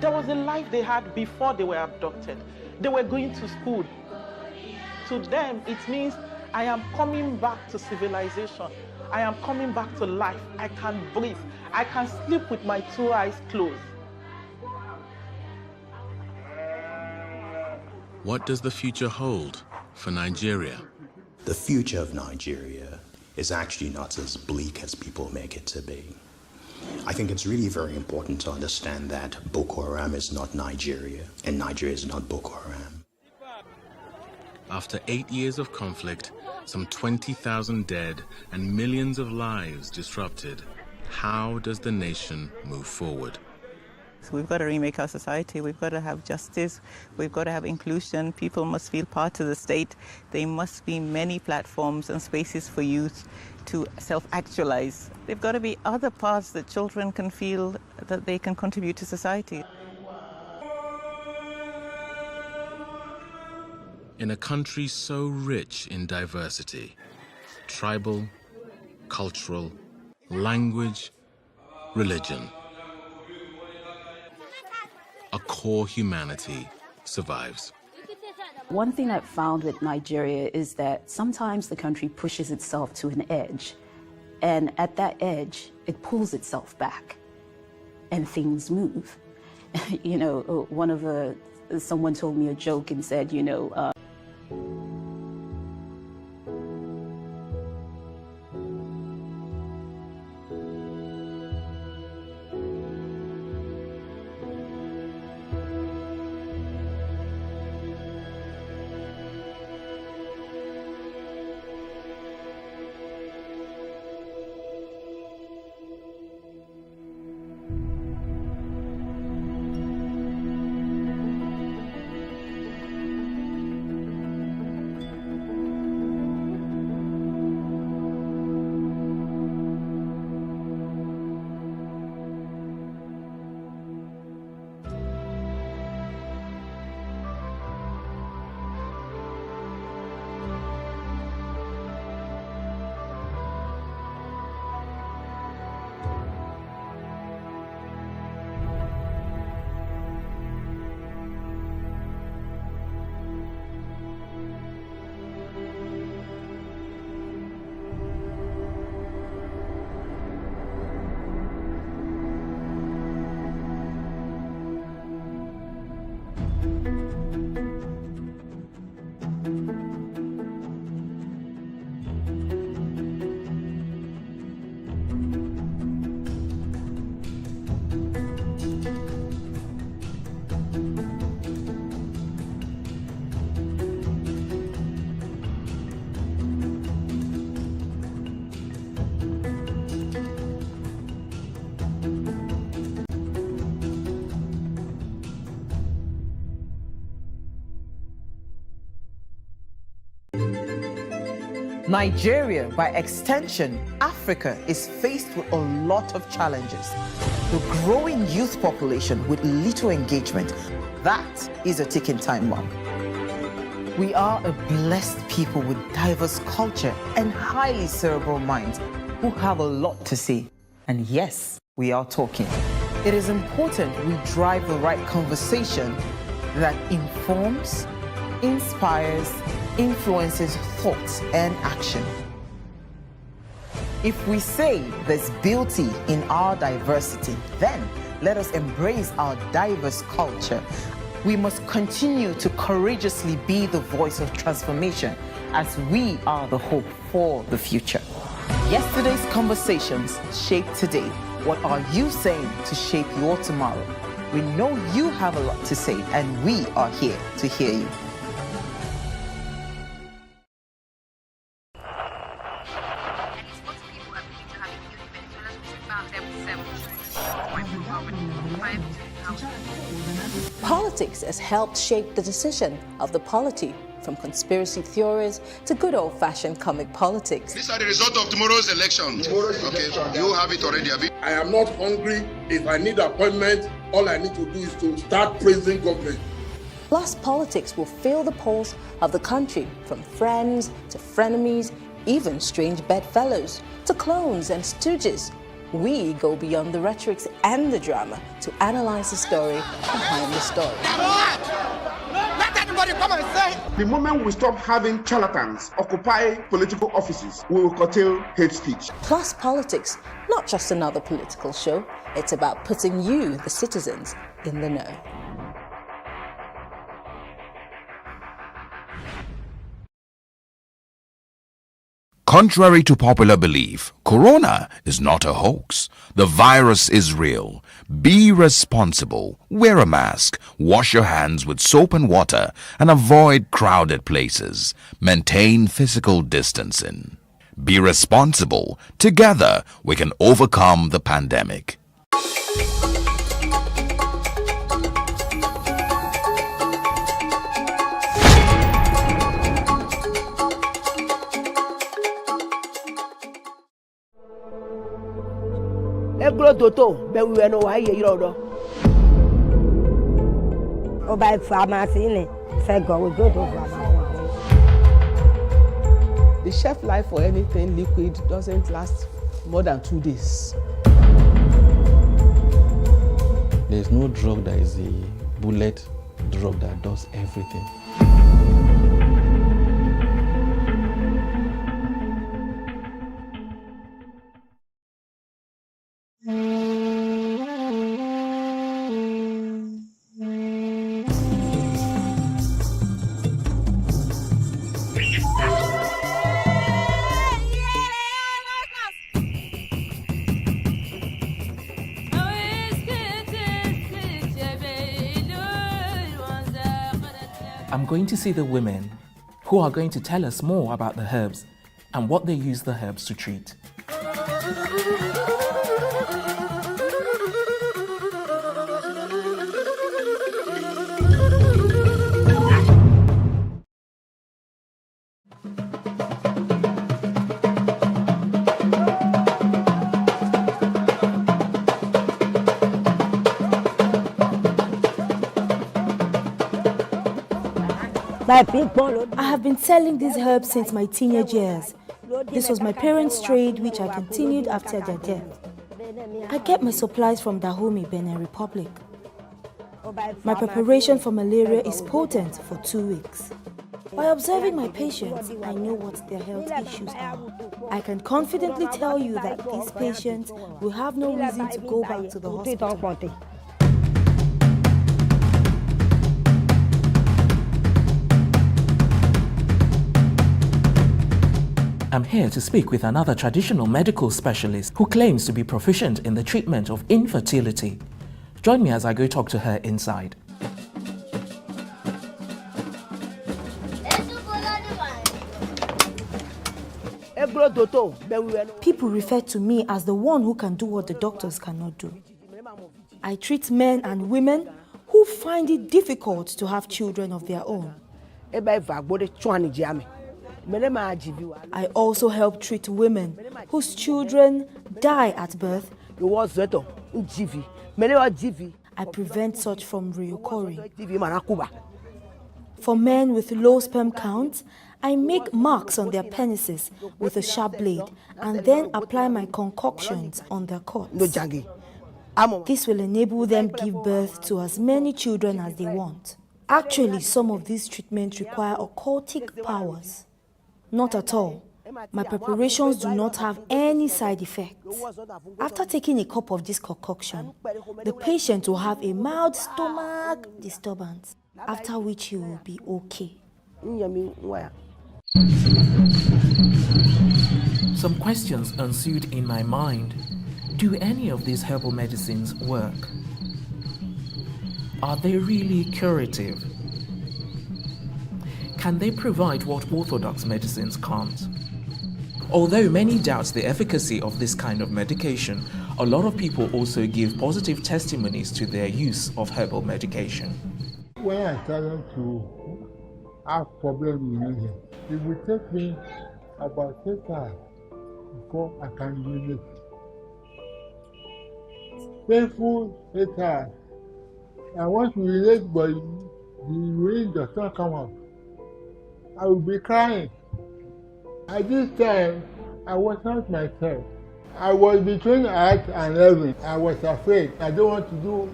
There was a life they had before they were abducted. They were going to school to them, it means I am coming back to civilization. I am coming back to life. I can breathe. I can sleep with my 2 eyes closed. What does the future hold for Nigeria? The future of Nigeria is actually not as bleak as people make it to be. I think it's really very important to understand that Boko Haram is not Nigeria, and Nigeria is not Boko Haram. After 8 years of conflict, some 20,000 dead, and millions of lives disrupted, how does the nation move forward? So we've got to remake our society. We've got to have justice. We've got to have inclusion. People must feel part of the state. There must be many platforms and spaces for youth to self-actualize. There've got to be other paths that children can feel that they can contribute to society. In a country so rich in diversity, tribal, cultural, language, religion, a core humanity survives. One thing I've found with Nigeria is that sometimes the country pushes itself to an edge, and at that edge, it pulls itself back, and things move. You know, someone told me a joke and said, you know, Nigeria, by extension, Africa, is faced with a lot of challenges. The growing youth population with little engagement, that is a ticking time bomb. We are a blessed people with diverse culture and highly cerebral minds who have a lot to say. And yes, we are talking. It is important we drive the right conversation that informs, inspires, influences thoughts and action. If we say there's beauty in our diversity, then let us embrace our diverse culture. We must continue to courageously be the voice of transformation as we are the hope for the future. Yesterday's conversations shape today. What are you saying to shape your tomorrow? We know you have a lot to say, and we are here to hear you. Politics has helped shape the decision of the polity, from conspiracy theories to good old-fashioned comic politics. These are the result of tomorrow's election. You have it already, Abi. I am not hungry. If I need appointment, all I need to do is to start praising government. Plus, politics will fill the polls of the country, from friends to frenemies, even strange bedfellows, to clones and stooges. We go beyond the rhetorics and the drama to analyze the story behind the story. Let everybody you come and say? The moment we stop having charlatans occupy political offices, we will curtail hate speech. Plus Politics, not just another political show. It's about putting you, the citizens, in the know. Contrary to popular belief, Corona is not a hoax. The virus is real. Be responsible. Wear a mask. Wash your hands with soap and water and avoid crowded places. Maintain physical distancing. Be responsible. Together, we can overcome the pandemic. By pharmacy, the shelf life for anything liquid doesn't last more than 2 days. There's no drug that is a bullet drug that does everything. I'm going to see the women who are going to tell us more about the herbs and what they use the herbs to treat. I have been selling these herbs since my teenage years. This was my parents' trade, which I continued after their death. I get my supplies from Dahomey, Benin Republic. My preparation for malaria is potent for 2 weeks. By observing my patients, I know what their health issues are. I can confidently tell you that these patients will have no reason to go back to the hospital. I'm here to speak with another traditional medical specialist who claims to be proficient in the treatment of infertility. Join me as I go talk to her inside. People refer to me as the one who can do what the doctors cannot do. I treat men and women who find it difficult to have children of their own. I also help treat women whose children die at birth. I prevent such from reoccurring. For men with low sperm counts, I make marks on their penises with a sharp blade and then apply my concoctions on their cots. This will enable them to give birth to as many children as they want. Actually, some of these treatments require occultic powers. Not at all. My preparations do not have any side effects. After taking a cup of this concoction, the patient will have a mild stomach disturbance, after which he will be okay. Some questions ensued in my mind. Do any of these herbal medicines work? Are they really curative? Can they provide what orthodox medicines can't? Although many doubt the efficacy of this kind of medication, a lot of people also give positive testimonies to their use of herbal medication. When I started to have problems with it, it would take me about 6 hours before I can urinate. Painful 8 hours. I want to urinate, but the urine does not come out. I will be crying. At this time, I was not myself. I was between 8 and 11. I was afraid. I don't want to do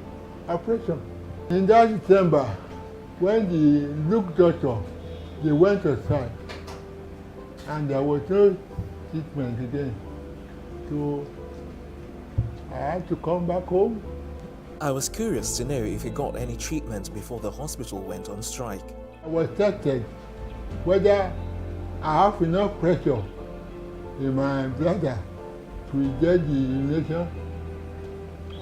operation. In that December, when the look doctor, they went aside, and there was no treatment again. So I had to come back home. I was curious to know if he got any treatment before the hospital went on strike. I was tested whether I have enough pressure in my bladder to get the urination.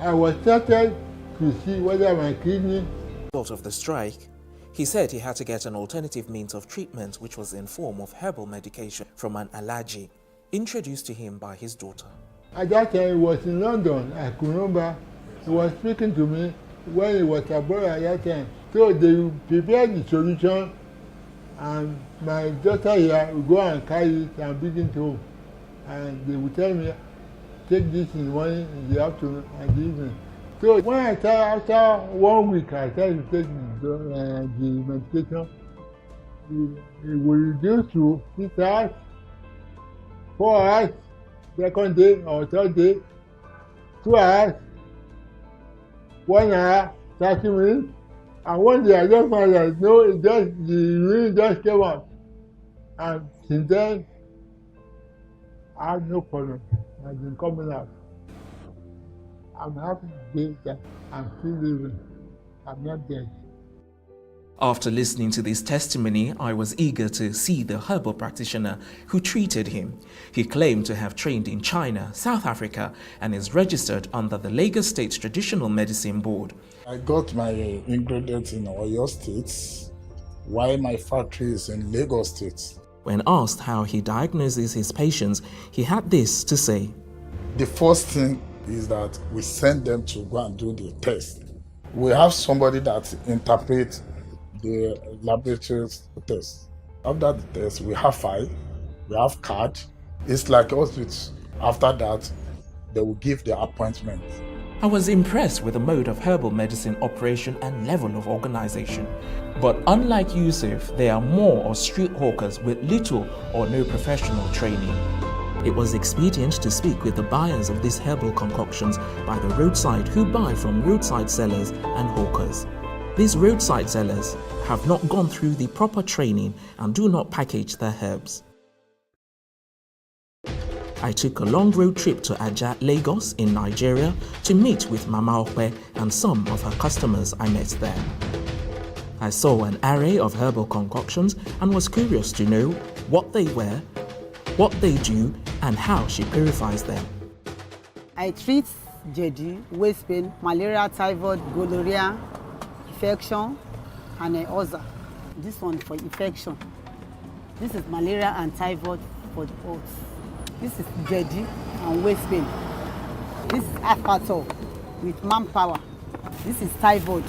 I was tested to see whether my kidney. As a result of the strike, he said he had to get an alternative means of treatment, which was in form of herbal medication from an allergy introduced to him by his daughter. At that time, he was in London. I could remember he was speaking to me when he was abroad at that time. So they prepared the solution, and my daughter here would go and carry it and bring it home. And they would tell me, take this in the morning, in the afternoon, and the evening. So when I started, after 1 week, I started to take the medication. It will reduce to 6 hours, 4 hours, second day or third day, 2 hours, 1 hour, 30 minutes. And one day I just found that the urine just came out. And since then, I have no problem. I've been coming out. I'm happy to say that I'm still living. I'm not dead. After listening to this testimony, I was eager to see the herbal practitioner who treated him. He claimed to have trained in China, South Africa, and is registered under the Lagos State Traditional Medicine Board. I got my ingredients in Oyo State, while my factory is in Lagos State. When asked how he diagnoses his patients, he had this to say. The first thing is that we send them to go and do the test. We have somebody that interprets the laboratory test. After the test, we have file, we have card. It's like hospital. After that, they will give the appointment. I was impressed with the mode of herbal medicine operation and level of organization. But unlike Yusuf, there are more of street hawkers with little or no professional training. It was expedient to speak with the buyers of these herbal concoctions by the roadside who buy from roadside sellers and hawkers. These roadside sellers have not gone through the proper training and do not package their herbs. I took a long road trip to Ajah, Lagos in Nigeria to meet with Mama Okwe and some of her customers I met there. I saw an array of herbal concoctions and was curious to know what they were, what they do, and how she purifies them. I treat JD, waist pain, malaria, typhoid, gonorrhea, infection, and ulcer. This one for infection. This is malaria and typhoid for the oats. This is JD and waist pain. This is Afator with manpower. This is typhoid.